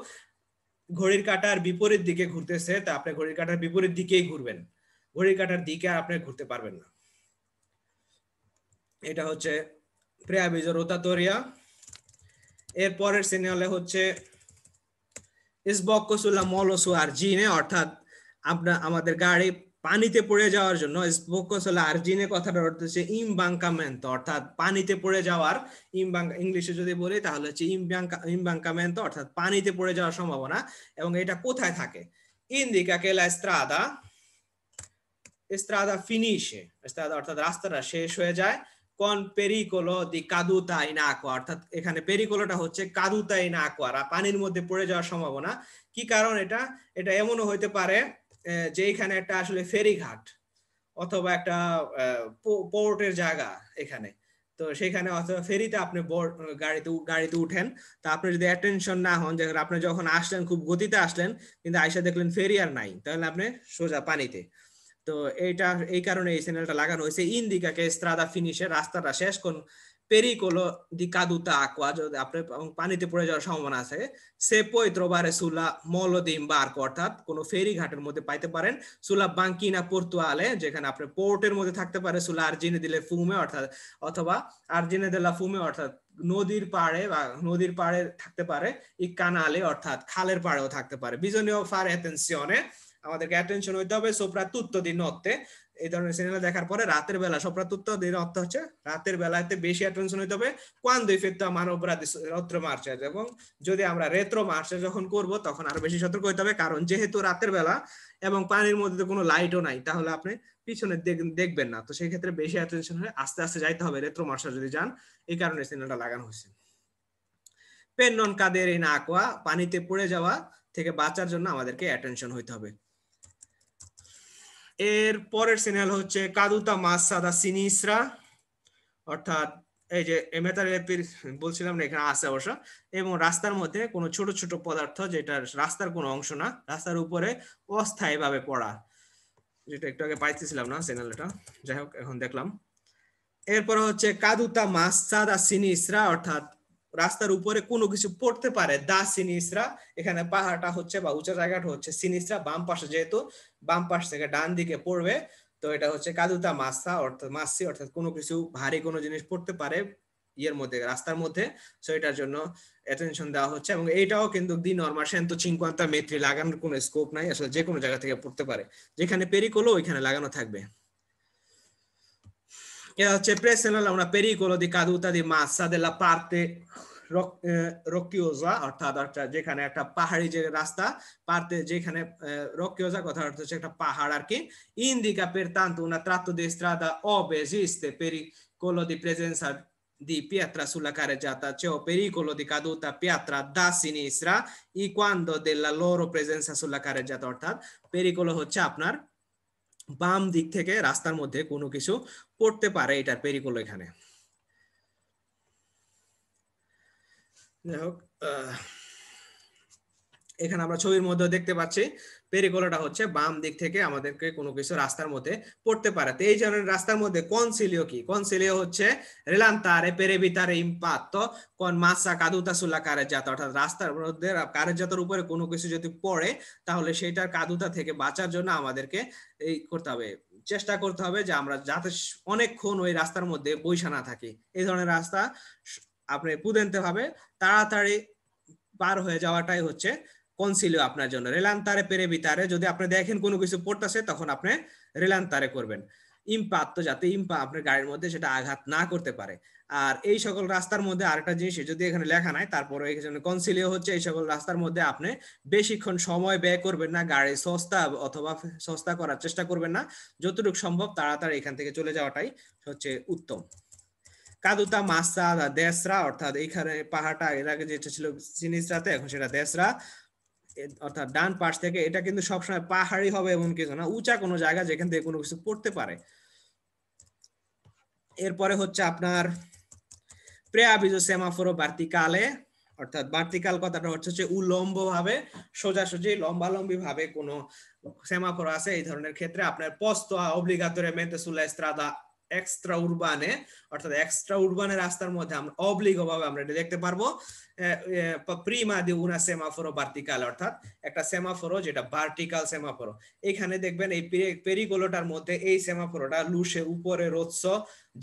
A: ঘড়ির কাঁটার বিপরীত দিকে ঘুরতেছে তা আপনি ঘড়ির কাঁটার বিপরীত দিকেই ঘুরবেন, ঘড়ির কাঁটার দিকে আপনি ঘুরতে পারবেন না। এটা হচ্ছে preavviso rotatoria। এর পরের সিগন্যালে হচ্ছে sbocco sulla molo su argine, অর্থাৎ আমাদের গাড়ি পানিতে পড়ে যাওয়ার জন্য sbocco sulla argine কথাটার অর্থ হচ্ছে imbancamento, অর্থাৎ পানিতে পড়ে যাওয়ার, ইংলিশে যদি বলি তাহলে হচ্ছে imbancamento অর্থাৎ পানিতে পড়ে যাওয়ার সম্ভাবনা। এবং এটা কোথায় থাকে, indica che la strada strada finisce, strada অর্থাৎ রাস্তাটা শেষ হয়ে যায়, con pericolo di caduta in acqua, অর্থাৎ এখানে পেরিকোলোটা হচ্ছে কাদুতা ইন aqua, পানির মধ্যে পড়ে যাওয়ার সম্ভাবনা। কি কারণ এটা? এটা এমনও হইতে পারে যে এখানে একটা আসলে ফেরি ঘাট অথবা একটা পোর্টের জায়গা এখানে, তো সেখানে অথবা ফেরিতে আপনি গাড়িতে উঠেন, তা আপনি যদি অ্যাটেনশন না হন, যে আপনি যখন আসলেন খুব গতিতে আসলেন কিন্তু আইসা দেখলেন ফেরি আর নাই, তাহলে আপনি সোজা পানিতে। তো এইটা এই কারণে এই চ্যানেলটা লাগানো হয়েছে, ইন্ডিকা কে স্ট্রাদা ফিনিশে, রাস্তাটা শেষ কোন পেরিকোলো দি কাদুতা aqua, যদি আপনি পানিতে পড়ে যাওয়ার সম্ভাবনা আছে, সে পই trovare sulla molo di imbarco, অর্থাৎ কোন ফেরি ঘাটের মধ্যে পাইতে পারেন, sulla banchina portuale, যেখানে আপনি পোর্টের মধ্যে থাকতে পারে, sulla argine delle fume, অর্থাৎ অথবা argine della fume, অর্থাৎ নদীর পাড়ে বা নদীর পাড়ে থাকতে পারে, ই কানালে, অর্থাৎ খালের পাড়েও থাকতে পারে। bisogna fare attenzione, আমাদেরকে অ্যাটেনশন হইতে হবে, soprattutto di notte, এই ধরনের সিনেমা দেখার পরে রাতের বেলা, soprattutto di notte হচ্ছে রাতের বেলাতে বেশি অ্যাটেনশন হইতে হবে, quando effettua manovra di retromarcia, এবং যদি আমরা রেট্রো মার্চে যখন করব তখন আরো বেশি সতর্ক হইতে হবে, কারণ যেহেতু রাতের বেলা এবং পানির মধ্যে কোনো লাইটও নাই, তাহলে আপনি পিছনে দেখবেন না, তো সেই ক্ষেত্রে বেশি অ্যাটেনশন হয়ে আস্তে আস্তে যাইতে হবে রেট্রো মার্চে যদি যান, এই কারণে সিনেমাটা লাগানো হয়েছে। per non cadere in acqua, পানিতে পড়ে যাওয়া থেকে বাঁচার জন্য আমাদেরকে অ্যাটেনশন হইতে হবে। এর পরের সিগন্যাল হচ্ছে কাদুতা মাসা দা সিনিস্ট্রা, অর্থাৎ এই যে এমেতারেপির বলছিলাম না, এখানে আছে অবশ্য, এবং রাস্তার মধ্যে কোনো ছোট ছোট পদার্থ যেটা রাস্তার কোনো অংশ না, রাস্তার উপরে অস্থায়ীভাবে পড়া, যেটা একটু আগে পাইতেছিলাম না সিগন্যালটা, যাই হোক এখন দেখলাম। এরপর হচ্ছে কাদুতা মাসা দা সিনিস্ট্রা, অর্থাৎ রাস্তার উপরে কোনো কিছু পড়তে পারে, দা সিনিস্ট্রা, এখানে পাহাড়টা হচ্ছে বা উঁচা জায়গাটা হচ্ছে সিনিস্ট্রা, বাম পাশে, যেহেতু বাম পাশ থেকে ডান দিকে পড়বে, তো এটা হচ্ছে কাদুতা মাসা অর্থাৎ মাসি, অর্থাৎ কোনো কিছু ভারী কোনো জিনিস পড়তে পারে ইয়ের মধ্যে, রাস্তার মধ্যে, সো এটার জন্য অ্যাটেনশন দেওয়া হচ্ছে। এবং এইটাও কিন্তু দি নরমা 150 metri, লাগানোর কোনো স্কোপ নাই, আসলে যে কোনো জায়গা থেকে পড়তে পারে, যেখানে পেরিকোলো ওইখানে লাগানো থাকবে। c'è presso una pericolo di caduta di massa della parte রোকিওজা, অর্থাৎ যেখানে একটা পাহাড়ি যে রাস্তা পার্তে, যেখানে রোকিওজা কথা অর্থ হচ্ছে একটা পাহাড় আর কি, indica pertanto una tratto di strada ove esiste pericolo di presenza di pietra sulla carreggiata, cioè pericolo di caduta pietra da sinistra e quando della loro presenza sulla carreggiata, অর্থাৎ পেরিকোলো হচ্ছে আপনার বাম দিক থেকে রাস্তার মধ্যে কোনো কিছু পড়তে পারে, এটার পেরিকোলো এখানে। যাই হোক, এখানে আমরা ছবির মধ্যে দেখতে পাচ্ছি পেরিকোলোটা হচ্ছে বাম দিক থেকে আমাদেরকে কোনো কিছু রাস্তার মধ্যে পড়তে পারে। তো এই ধরনের রাস্তার মধ্যে কনসিলিও কি? কনসিলিও হচ্ছে রিলান্তারে per evitare impatto con massa caduta sulla carreggiata, অর্থাৎ রাস্তার মধ্যে কারেজ্জাতার উপরে কোনো কিছু যদি পড়ে তাহলে সেটার কাদুতা থেকে বাঁচার জন্য আমাদেরকে এই করতে হবে, চেষ্টা করতে হবে যে আমরা যাতে অনেকক্ষণ ওই রাস্তার মধ্যে বইসা না থাকি। এই ধরনের রাস্তা আপনি পুদেন্তে ভাবে তাড়াতাড়ি পার হয়ে যাওয়াটাই হচ্ছে কনসিলিও আপনার জন্য। রেলান্তারে পেরে বিতারে, যদি আপনি দেখেন কোনো কিছু পড়তেছে তখন আপনি রেলান্তারে করবেন, ইম্পাক্ট, যাতে আপনার গাড়ির মধ্যে সেটা আঘাত না করতে পারে। আর এই সকল রাস্তার মধ্যে আরেকটা জিনিস যদি এখানে লেখা নাই, তারপরে এখানে কনসিলিও হচ্ছে এই সকল রাস্তার মধ্যে আপনি বেশিক্ষণ সময় ব্যয় করবেন না, গাড়ি সস্তা করার চেষ্টা করবেন না, যতটুকু সম্ভব তাড়াতাড়ি এখান থেকে চলে যাওয়াটাই হচ্ছে উত্তম। কাদুতা মাসা দেশরা, অর্থাৎ এইখানে পাহাড়টা এর আগে যেটা ছিল সিনিস্ট্রাতে, এখন সেটা দেশরা, অর্থাৎ ডান পাশ থেকে। এটা কিন্তু সবসময় পাহাড়ি হবে এমন কিছু না, উঁচা কোনো জায়গা যেখান থেকে কোনো কিছু পড়তে পারে। এরপরে হচ্ছে আপনার প্রেআভিজো সেমাফোরো ভার্টিকালে, অর্থাৎ ভার্টিকাল কথাটা হচ্ছে উল্লম্ব ভাবে, সোজাসুজি লম্বালম্বি ভাবে কোনো সেমাফোর আছে, এই ধরনের ক্ষেত্রে আপনার পোস্তো অব্লিগাটোরিয়ামেন্টে সুলা স্ট্রাদা এক্সট্রা উরবানে, অর্থাৎ এক্সট্রা উরবানে রাস্তার মধ্যে আমরা অবলিগো ভাবে আমরা এটা দেখতে পারবো প্রিমা দি উনা সেমাফোরো ভার্টিকাল, অর্থাৎ একটা সেমাফোরো যেটা ভার্টিকাল সেমাফোরো। এখানে দেখবেন এই পেরিগোলোটার মধ্যে এই সেমাফোরোটা লুসে উপরে রোৎস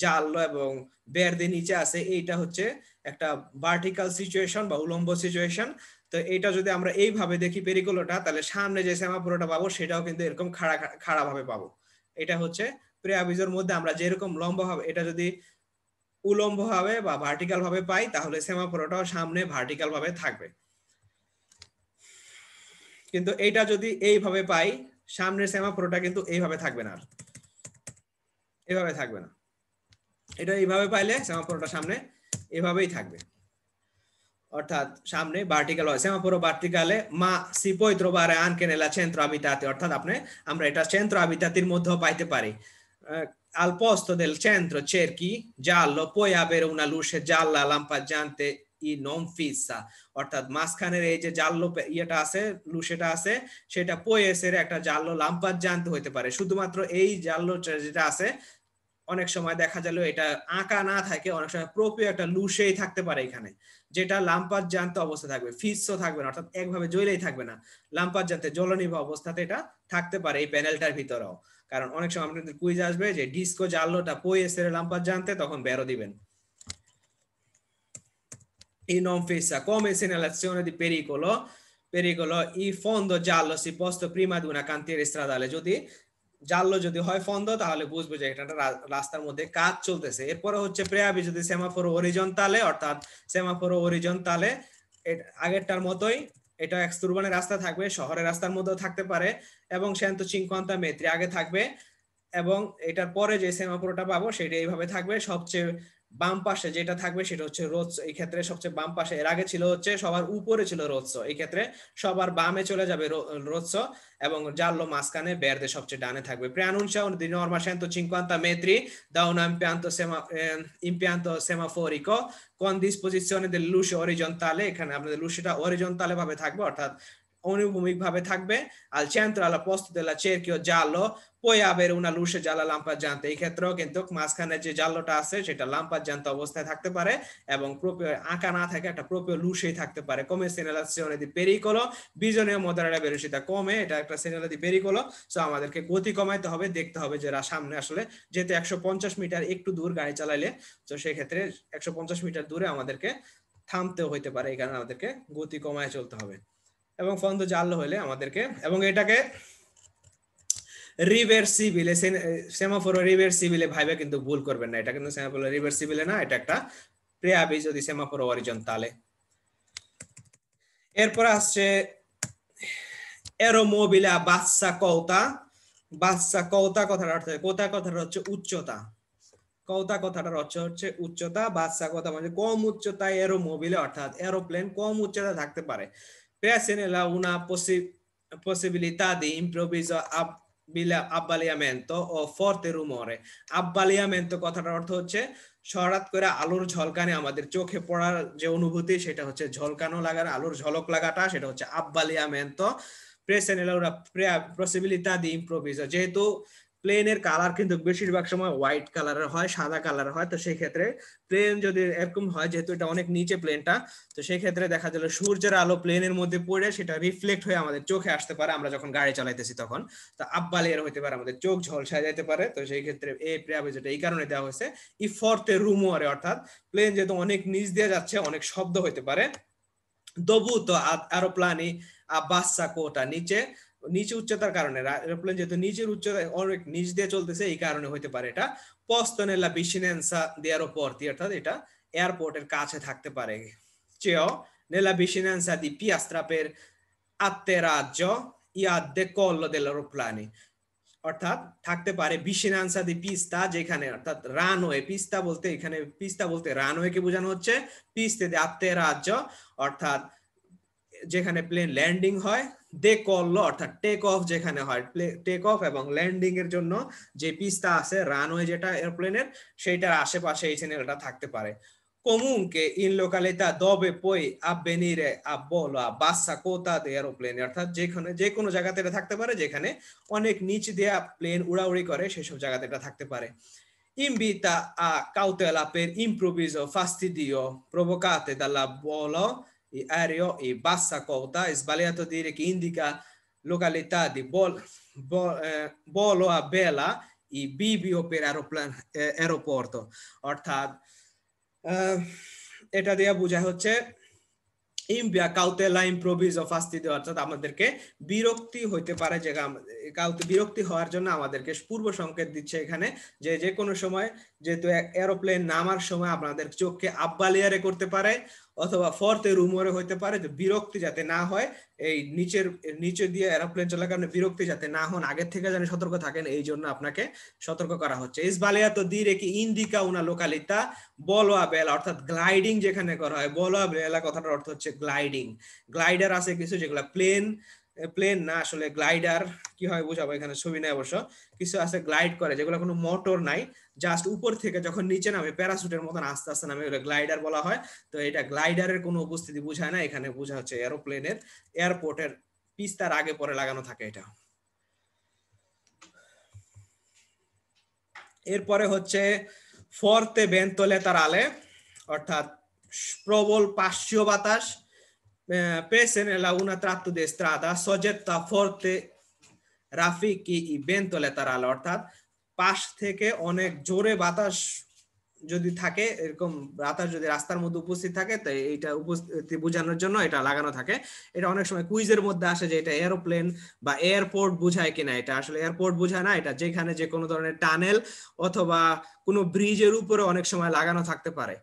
A: জাল্লো এবং বেরদে নিচে আছে, এইটা হচ্ছে একটা ভার্টিকাল সিচুয়েশন বা উলম্ব সিচুয়েশন। তো এটা যদি আমরা এইভাবে দেখি পেরিগোলোটা, তাহলে সামনে যে সেমাফোরোটা পাবো সেটাও কিন্তু এরকম খাড়া ভাবে পাবো। এটা হচ্ছে প্রেআভিজোর মধ্যে আমরা যেরকম লম্বা ভাবে, এটা যদি উলম্ব ভাবে বা ভার্টিক্যাল ভাবে পাই তাহলে সেমাফোরটাও সামনে ভার্টিক্যাল ভাবে থাকবে। কিন্তু এটা যদি এইভাবে পাই সামনের সেমাফোরটা কিন্তু এইভাবে থাকবে না, এভাবে থাকবে না, এটা এইভাবে পাইলে সেমাফোরটা সামনে এভাবেই থাকবে, অর্থাৎ সামনে ভার্টিক্যাল হয়। সেমাফোরো ভার্টিক্যালে মা si può trovare anche nella centro abitati, অর্থাৎ আপনি আমরা এটা centro abitatiর মধ্যেও পাইতে পারি। Al posto del centro cerchi giallo puoi avere una luce gialla lampeggiante ই non fissa, অর্থাৎ মাঝখানের এই যে জাল্লো ইয়েটা আছে, লুশেটা আছে, সেটা può essere একটা জাল্লো lampeggiante হইতে পারে। শুধুমাত্র এই জাল্লো যেটা আছে অনেক সময় দেখা গেল এটা আঁকা না থাকে, অনেক সময় প্রপিও একটা লুশেই থাকতে পারে এখানে, যেটা লাম্পার জান্ত অবস্থা থাকবে, ফিসও থাকবে না, অর্থাৎ একভাবে জ্বলেই থাকবে না, লাম্পার জানতে জ্বলনিভ অবস্থাতে এটা থাকতে পারে এই প্যানেলটার ভিতরেও। কারণ অনেক সময় আপনাদের কুইজ আসবে যে ডিস্কো জাল্লোটা পুoi essere লাম্পার জানতে, তখন বেরো দিবেন। E non fissa come segnalazione di pericolo, il fondo giallo si posto prima di una cantiere stradale, যদি জাল্লো যদি হয় ফন্দ তাহলে বুঝবো যে এটা রাস্তার মধ্যে কাজ চলতেছে। এরপরে হচ্ছে প্রেয়াবি যদি সেমাফোরো অরিজন্টালে, অর্থাৎ সেমাফোরো অরিজন্টালে আগেরটার মতোই, এটা এক্সতুরবানের রাস্তা থাকবে, শহরের রাস্তার মধ্যেও থাকতে পারে, এবং 150 metri আগে থাকবে, এবং এটার পরে যে সেমাফোরোটা পাবো সেটা এইভাবে থাকবে। সবচেয়ে বাম পাশে যেটা থাকবে সেটা হচ্ছে রোদস, এই ক্ষেত্রে সবচেয়ে বাম পাশে, এর আগে ছিল হচ্ছে সবার উপরে ছিল রোদস, এই ক্ষেত্রে সবার বামে চলে যাবে রোদস, এবং জাল্লো মাঝখানে, বেরদে সবচেয়ে ডানে থাকবে। Preannuncia di norma 150 metri da un impianto semaforico con disposizione del luce orizzontale, এখানে আপনাদের লুশটা অরিজন্টালে ভাবে থাকবে, অর্থাৎ অনুভূমিক ভাবে থাকবে। Al centro alla posto della cerchio giallo puoi avere una luce gialla lampeggiante, এই ক্ষেত্রেও কিন্তু মাঝখানে যে জাল্লোটা আছে সেটা lampeggiante অবস্থায় থাকতে পারে, এবং প্রপিও আঁকা না থাকে, একটা প্রপিও লুশেই থাকতে পারে। Come segnalazione di pericolo bisogna moderare la velocità, come এটা একটা segnale di pericolo, সো আমাদেরকে গতি কমাইতে হবে, দেখতে হবে যে সামনে আসলে যেহেতু 150 মিটার একটু দূর গাড়ি চালাইলে, তো সেই ক্ষেত্রে 150 মিটার দূরে আমাদেরকে থামতেও হইতে পারে, এই কারণে আমাদেরকে গতি কমায় চলতে হবে। এবং ফন্দ জাল্লো হলে আমাদেরকে, এবং এটাকে রিভার্সিবল, সেমাফোর রিভার্সিবল ভাইবে কিন্তু ভুল করবেন না, এটা কিন্তু সেমাফোর রিভার্সিবল না, এটা একটা প্রেয়াবি যদি সেমাফোর অরিজন্টালে। এরপর আসছে এরোমোবিলা বাসা কৌতা। বাসা কৌতা কথার অর্থ, কোথা কথার হচ্ছে উচ্চতা, কৌতা কথাটার অর্থ হচ্ছে উচ্চতা, বাসা কথা মানে কম উচ্চতায় এরোমোবিলে, অর্থাৎ এরোপ্লেন কম উচ্চতা থাকতে পারে। Presenela una possibilità di improvviso abbaliamento o forte rumore. Abbaliamento কথাটার অর্থ হচ্ছে হঠাৎ করে আলোর ঝলকানি, আমাদের চোখে পড়ার যে অনুভূতি সেটা হচ্ছে ঝলকানো লাগার, আলোর ঝলক লাগাটা, সেটা হচ্ছে abbaliamento. Presenela una possibilità di improvviso, যেহেতু প্লেনের কালার কিন্তু বেশিরভাগ সময় হোয়াইট কালারের হয়, সাদা কালারের হয়, তো সেই ক্ষেত্রে প্লেন যদি এরকম হয়, যেহেতু এটা অনেক নিচে প্লেনটা, তো সেই ক্ষেত্রে দেখা গেল সূর্যের আলো প্লেনের মধ্যে পড়ে সেটা রিফ্লেক্ট হয়ে আমাদের চোখে আসতে পারে, আমরা যখন গাড়ি চালাইতেছি তখন, তো আব্বালিয়ার হইতে পারে, আমাদের চোখ ঝলসায় যেতে পারে। তো সেই ক্ষেত্রে এই প্রেয়াবেজটা এই কারণে দেওয়া হয়েছে, ই ফর্তে রুমোরে, অর্থাৎ প্লেন যেহেতু অনেক নিচ দিয়ে যাচ্ছে, অনেক শব্দ হইতে পারে। dovuto ad aeroplani a bassa quota, নিচে উচ্চতার কারণে, এরোপ্লেন যেহেতু নিচের উচ্চতায় অনেক নিচ দিয়ে চলতেছে, এই কারণে হতে পারে এটা। posto nella vicinanza di aeroporti, অর্থাৎ এটা এয়ারপোর্টের কাছে থাকতে পারে। ceo nella vicinanza di piastra per atterraggio e a decollo dell'aeroplani, অর্থাৎ থাকতে পারে ভিসিনান্সা দি পিস্তা, যেখানে, অর্থাৎ রানওয়ে, পিস্তা বলতে এখানে পিস্তা বলতে রানওয়ে কে বোঝানো হচ্ছে, পিস্তে দে আত্তেরাজ্য, অর্থাৎ যেখানে প্লেন ল্যান্ডিং হয়, দেকল্ল অর্থাৎ টেক অফ যেখানে হয়, টেক অফ এবং ল্যান্ডিং এর জন্য যে পিস্তা আছে, রানওয়ে যেটা এয়ারপ্লেনের, সেইটার আশেপাশে এই চ্যানেলটা থাকতে পারে। Comunque in località dove puoi avvenire a volo a bassa quota di aeroplani, অর্থাৎ যেখানে যে কোনো জায়গাতে এটা থাকতে পারে, যেখানে অনেক নিচ দিয়ে প্লেন উড়াউড়ি করে, সেসব জায়গাতে এটা থাকতে পারে। Invita a cautela per improvviso fastidio provocate dalla volo aereo e bassa quota. È sbagliato dire che indica località di volo a vela e bivio per aeroporto, অর্থাৎ এটা দিয়ে বোঝায় হচ্ছে ইম্পিয়া কাউতেলা ইম্প্রোভিজো ফাস্টিদিও, অর্থাৎ আমাদেরকে বিরক্তি হইতে পারে, যে বিরক্তি হওয়ার জন্য আমাদেরকে পূর্ব সংকেত দিচ্ছে এখানে, যে যে কোনো সময় যেহেতু এরোপ্লেন নামার সময় আপনাদের চোখকে আব্বালিয়ারে করতে পারে, অথবা ফোর্থ রুমরে হইতে পারে, যে বিরক্তি যাতে না হয়, এই নিচে দিয়ে এরোপ্লেন চলার কারণে বিরক্তি যাতে না হন, আগের থেকে যেন সতর্ক থাকেন, এই জন্য আপনাকে সতর্ক করা হচ্ছে। ইসবালিয়াতো dire che indica una località বলোয়া বেলা, অর্থাৎ গ্লাইডিং যেখানে করা হয়, বলোয়া বেলা কথাটার অর্থ হচ্ছে গ্লাইডিং। গ্লাইডার আছে কিছু যেগুলো প্লেন না, আসলে গ্লাইডার কি হয় বুঝাবো, এখানে ছবি নেই অবশ্য। কিছু আছে গ্লাইড করে যেগুলো কোনো মোটর নাই, জাস্ট উপর থেকে যখন নিচে নামে প্যারাসুটের মতন আস্তে আস্তে নামে, ওগুলো গ্লাইডার বলা হয়। তো এটা গ্লাইডারের কোনো উপস্থিতি বোঝায় না, এখানে বোঝা হচ্ছে এরোপ্লেনের এয়ারপোর্টের পিস্তার আগে পরে লাগানো থাকে এটা। এরপরে হচ্ছে ফর্তে ভেন্তো লেতারালে, অর্থাৎ প্রবল পার্শ্বীয় বাতাস। pese nella una tratto di strada soggetta a forte raffichi i vento laterale, অর্থাৎ পাশ থেকে অনেক জোরে বাতাস যদি থাকে, এরকম বাতাস যদি রাস্তার মধ্যে উপস্থিত থাকে, তাই এটা উপস্থিতি বোঝানোর জন্য এটা লাগানো থাকে। এটা অনেক সময় কুইজের মধ্যে আসে যে এটা এরোপ্লেন বা এয়ারপোর্ট বোঝায় কিনা। এটা আসলে এয়ারপোর্ট বোঝায় না, এটা যেখানে যে কোনো ধরনের টানেল অথবা কোনো ব্রিজের উপরে অনেক সময় লাগানো থাকতে পারে।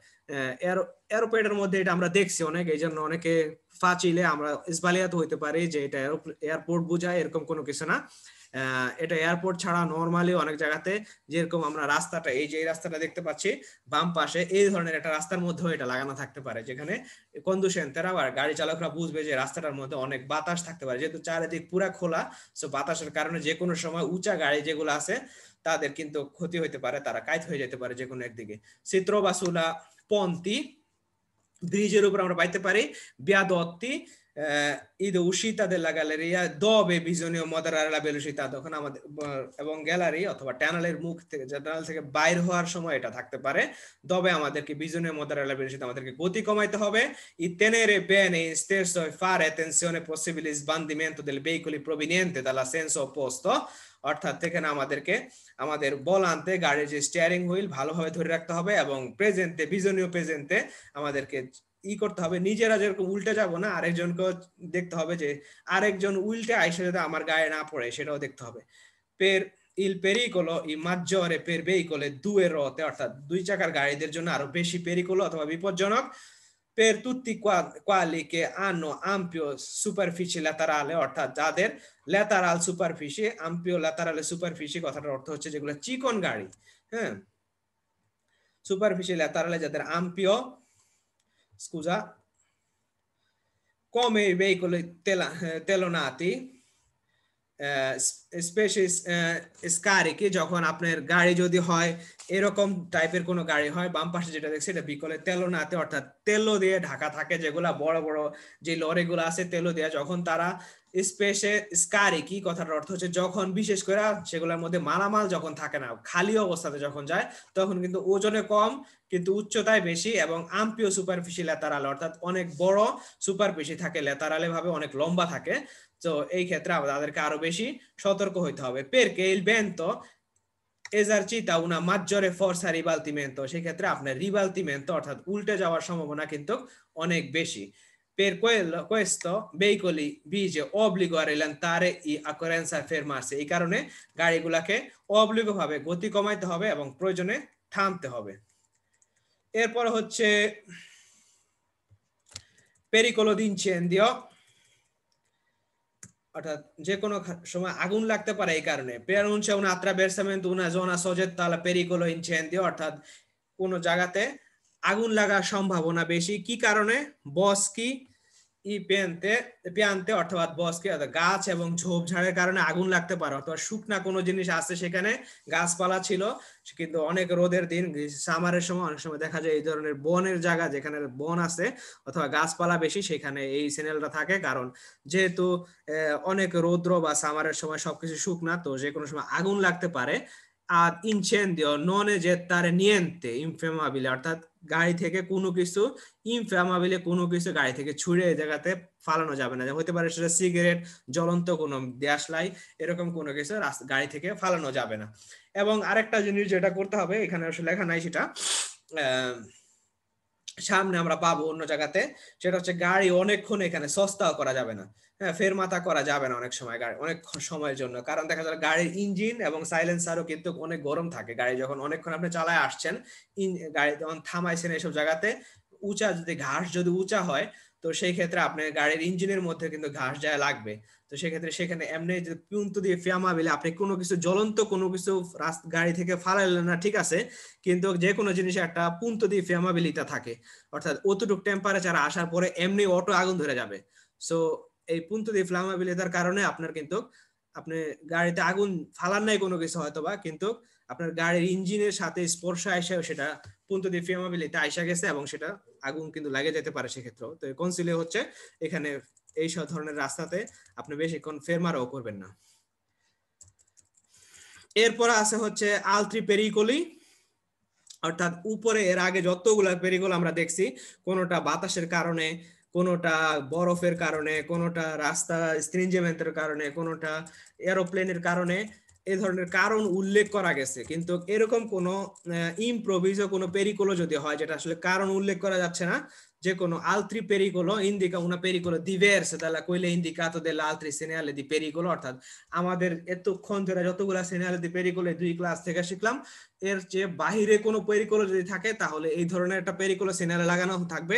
A: এরোপ্লেনের মধ্যে এটা আমরা দেখছি অনেক, এই জন্য অনেকে ফাঁচিলে আমরা ইসবালিয়াত হইতে পারি যে এটা এয়ারপোর্ট বোঝায়, এরকম কোনো কিছু না। এটা এয়ারপোর্ট ছাড়া নরমালি অনেক জায়গাতে, যেরকম আমরা রাস্তাটা, এই যে রাস্তাটা দেখতে পাচ্ছি বাম পাশে, এই ধরনের একটা রাস্তার মধ্যেও এটা লাগানো থাকতে পারে, যেখানে কন্ডুসেন্টেরা বা গাড়ি চালকরা বুঝবে যে রাস্তাটার মধ্যে অনেক বাতাস থাকতে পারে, যেহেতু চারিদিক পুরা খোলা। সো বাতাসের কারণে যে কোনো সময় উঁচা গাড়ি যেগুলো আছে তাদের কিন্তু ক্ষতি হইতে পারে, তারা কাইত হয়ে যেতে পারে যে কোনো একদিকে। চিত্র বাসুলা পন্তি, ব্রিজের উপর আমরা পাইতে পারি বিয়াদত্তি Eid uscita della galleria dove bisogna moderare la velocità, তখন আমাদের এবং গ্যালারি অথবা টানেলের মুখ থেকে, টানেল থেকে বাইর হওয়ার সময় এটা থাকতে পারে, তবে আমাদেরকে bisogna moderare la velocità, আমাদেরকে গতি কমাইতে হবে। e tenere bene in sterzo e fare attenzione possibile sbandimento dei veicoli provenienti dall'assenso opposto, অর্থাৎ এখানে আমাদেরকে আমাদের বলান্তে গাড়ির যে স্টিয়ারিং হুইল ভালোভাবে ধরে রাখতে হবে, এবং প্রেজেন্টে বিজনীয় প্রেজেন্টে আমাদেরকে করতে হবে, নিজেরা যেরকম উল্টে যাব না, আরেকজনকে দেখতে হবে যে আরেকজন উল্টে আইসে যাতে আমার গায়ে না পড়ে, সেটাও দেখতে হবে। পের il pericolo i maggiore per veicoli due ruote, অর্থাৎ দুই চাকার গাড়িদের জন্য আরো বেশি পেরিকোলো অথবা বিপজ্জনক। per tutti quali che hanno ampio superficie laterale, অর্থাৎ যাদের ল্যাটারাল সুপারফিসি, আম্পিও ল্যাটারালে সুপারফিসি কথাটার অর্থ হচ্ছে যেগুলো চিকন গাড়ি, হ্যাঁ, সুপারফিসি ল্যাটারালে যাদের আম্পিও, scusa, come i veicoli telonati, স্পেশিস স্কারিকি, যখন আপনার গাড়ি যদি হয় এরকম টাইপের কোনো গাড়ি হয়, বাম পাশে যেটা দেখছি এটা বিকলে তেলোনাতে, অর্থাৎ তেলো দিয়ে ঢাকা থাকে, যেগুলা বড় বড় যে লরিগুলো আছে তেলো দিয়ে, যখন তারা স্পেশে স্কারিকি কথাটার অর্থ হচ্ছে যখন বিশেষ করে সেগুলোর মধ্যে মালামাল যখন থাকে না, খালি অবস্থাতে যখন যায়, তখন কিন্তু ওজনে কম কিন্তু উচ্চতায় বেশি, এবং আম্পিও সুপারফিসি ল্যাটারাল, অর্থাৎ অনেক বড় সুপারফিসি থাকে, ল্যাটারালে ভাবে অনেক লম্বা থাকে। তো এই ক্ষেত্রে আমাদেরকে আরো বেশি সতর্ক হইতে হবে। perché il vento esercita una maggiore forza ribaltimento, সেই ক্ষেত্রে আপনার রিবালতিমেন্টো অর্থাৎ উল্টে যাওয়ার সম্ভাবনা কিন্তু অনেক বেশি। per questo veicoli vige obbligo a rallentare e occorrenza a fermarsi, এই কারণে গাড়িগুলোকে অবলিগো ভাবে গতি কমাইতে হবে এবং প্রয়োজনে থামতে হবে। এরপর হচ্ছে pericolo di incendio, অর্থাৎ যে কোনো সময় আগুন লাগতে পারে, এই কারণে per un c'è un attraversamento una zona soggetta al pericolo incendio, অর্থাৎ কোন জায়গাতে আগুন লাগার সম্ভাবনা বেশি, কি কারণে, বস্কি ই পিয়ান্তে অর্থাৎ বস্কি গাছ এবং ঝোপঝাড়ের কারণে আগুন লাগতে পারে, অথবা শুকনা কোনো জিনিস আছে সেখানে গাছপালা ছিল, কিন্তু অনেক রোদের দিন সামারের সময় অনেক সময় দেখা যায় এই ধরনের বনের জায়গা যেখানে বন আছে অথবা গাছপালা বেশি, সেখানে এই সিগন্যালটা থাকে, কারণ যেহেতু অনেক রৌদ্র বা সামারের সময় সবকিছু শুকনা, তো যে কোনো সময় আগুন লাগতে পারে। আর ইনসেন্ডিও non è gettare niente inflammabile, অর্থাৎ গাড়ি থেকে কোনো কিছু ইনফ্লামেবল কোনো কিছু গাড়ি থেকে ছুঁড়ে এই জায়গাতে ফালানো যাবে না, হতে পারে সেটা সিগারেট, জ্বলন্ত কোনো দেশলাই, এরকম কোনো কিছু গাড়ি থেকে ফালানো যাবে না। এবং আরেকটা জিনিস যেটা করতে হবে, এখানে আসলে লেখা নাই সেটা, সামনে আমরা পাবো অন্য জায়গাতে, সেটা হচ্ছে গাড়ি অনেকক্ষণ এখানে সস্তাও করা যাবে না, হ্যাঁ, ফেরমাতা করা যাবে না অনেক সময় গাড়ি অনেক সময়ের জন্য, কারণ দেখা যায় গাড়ির ইঞ্জিন এবং সাইলেন্সারও কিন্তু অনেক গরম থাকে, গাড়ি যখন অনেকক্ষণ আপনি চালায় আসছেন, গাড়ি যখন থামাইছেন এইসব জায়গাতে উঁচা, যদি ঘাস যদি উঁচা হয় তো সেই ক্ষেত্রে আপনার গাড়ির ইঞ্জিনের মধ্যে কিন্তু ঘাস যায় লাগবে। তো সেক্ষেত্রে সেখানে এমনি যে পুন্তু দিয়ে ফ্লামাবেল আপনি কোনো কিছু জ্বলন্ত কোনো কিছু গাড়ি থেকে ফালাইলেন না, ঠিক আছে, কিন্তু যে কোনো জিনিসে একটা পুন্তু দিয়ে ফ্লামাবিলিটি থাকে, অর্থাৎ অতটুকু টেম্পারেচার আসার পরে এমনি অটো আগুন ধরে যাবে। সো এই পুন্তু দিয়ে ফ্লামাবিলিটার কারণে আপনার কিন্তু আপনি গাড়িতে আগুন ফালান নাই কোনো কিছু হয়তোবা, কিন্তু আপনার গাড়ির ইঞ্জিনের সাথে স্পর্শ এসে সেটা পুন্তু দিয়ে ফ্লামাবিলিটি আইসা গেছে এবং সেটা আগুন কিন্তু লাগে যেতে পারে সেক্ষেত্রে। তো কনসিলে হচ্ছে এখানে এই সব ধরনের রাস্তাতে আপনি বেশিক্ষণ ফেরমারও করবেন না। এরপর আছে হচ্ছে আলত্রি পেরিকলি, অর্থাৎ উপরে এর আগে যতগুলা পেরিকল আমরা দেখছি, কোনোটা বাতাসের কারণে, কোনোটা বরফের কারণে, কোনোটা রাস্তা স্ট্রিনজেমেন্টের কারণে, কোনোটা এরোপ্লেনের কারণে, এই ধরনের কারণ উল্লেখ করা গেছে। কিন্তু এরকম কোনো ইমপ্রোভিজো কোনো পেরিকোলো যদি হয় যেটা আসলে কারণ উল্লেখ করা যাচ্ছে না, যে কোনো altri pericolo indica una pericolo diversa dalla quella indicato dall'altri segnali di pericolo, অর্থাৎ আমাদের এতক্ষণ ধরে যতগুলা সেনারি দি পেরিকোলো দুই ক্লাস থেকে শিখলাম, এর যে বাহিরে কোনো পেরিকোলো যদি থাকে তাহলে এই ধরনের একটা পেরিকোলো সিগন্যাল লাগানো থাকবে,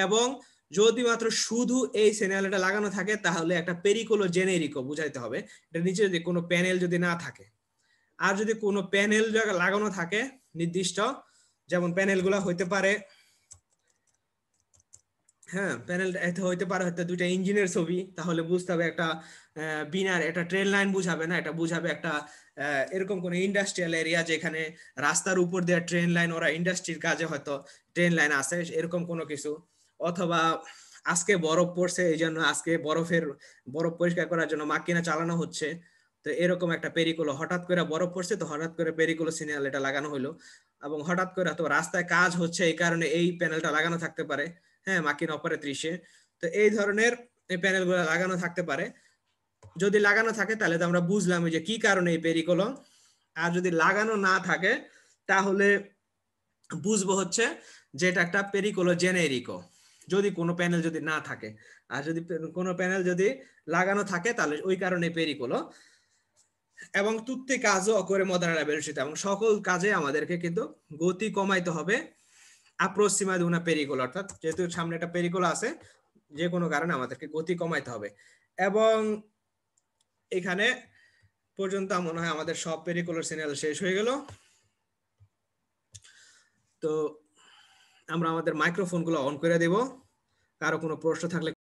A: এবং যদি মাত্র শুধু এই সিগন্যালটা লাগানো থাকে তাহলে একটা পেরিকোলো জেনেরিকো বুঝাইতে হবে। এটা নিচে যদি কোনো প্যানেল যদি না থাকে, আর যদি কোনো প্যানেল লাগানো থাকে নির্দিষ্ট, যেমন প্যানেলগুলো হইতে পারে, হ্যাঁ প্যানেল হইতে পারে হয়তো দুইটা ইঞ্জিনের ছবি, তাহলে বুঝতে হবে একটা বিনার একটা ট্রেন লাইন বুঝাবে না, এটা বুঝাবে একটা এরকম কোন ইন্ডাস্ট্রিয়াল এরিয়া যেখানে রাস্তার উপর দিয়ে ট্রেন লাইন, ওরা ইন্ডাস্ট্রির কাজে হয়তো ট্রেন লাইন আছে, এরকম কোনো কিছু। অথবা আজকে বরফ পড়ছে এই জন্য আজকে বরফ পরিষ্কার করার জন্য মাকিনা চালানো হচ্ছে, তো এরকম একটা পেরিকোলো, হঠাৎ করে বরফ পড়ছে তো হঠাৎ করে পেরিকোলো সিগন্যাল এটা লাগানো হলো, এবং হঠাৎ করে তো রাস্তায় কাজ হচ্ছে এই কারণে এই প্যানেলটা লাগানো থাকতে পারে, হ্যাঁ মাকিনা অপারেত্রিশে। তো এই ধরনের এই প্যানেলগুলো লাগানো থাকতে পারে, যদি লাগানো থাকে তাহলে তো আমরা বুঝলাম যে কি কারণে এই পেরিকোলো। আর যদি লাগানো না থাকে তাহলে বুঝবো হচ্ছে যে এটা একটা পেরিকোলো জেনেরিকো, যদি কোনো প্যানেল যদি না থাকে। আর যদি কোনো প্যানেল যদি লাগানো থাকে তাহলে ওই কারণে পেরিকোলো। এবং তুত্তি কাজও করে মডারা বেলশিত, এবং সকল কাজে আমাদেরকে কিন্তু গতি কমাইতে হবে আপ্রোসিমা দুনা পেরিকোল, অর্থাৎ যেহেতু সামনে একটা পেরিকোল আছে যে কোনো কারণে আমাদেরকে গতি কমাইতে হবে। এবং এখানে পর্যন্ত মনে হয় আমাদের সব পেরিকোলার সিগন্যাল শেষ হয়ে গেল। তো আমরা আমাদের মাইক্রোফোনগুলো অন করে দেব, কারো কোনো প্রশ্ন থাকলে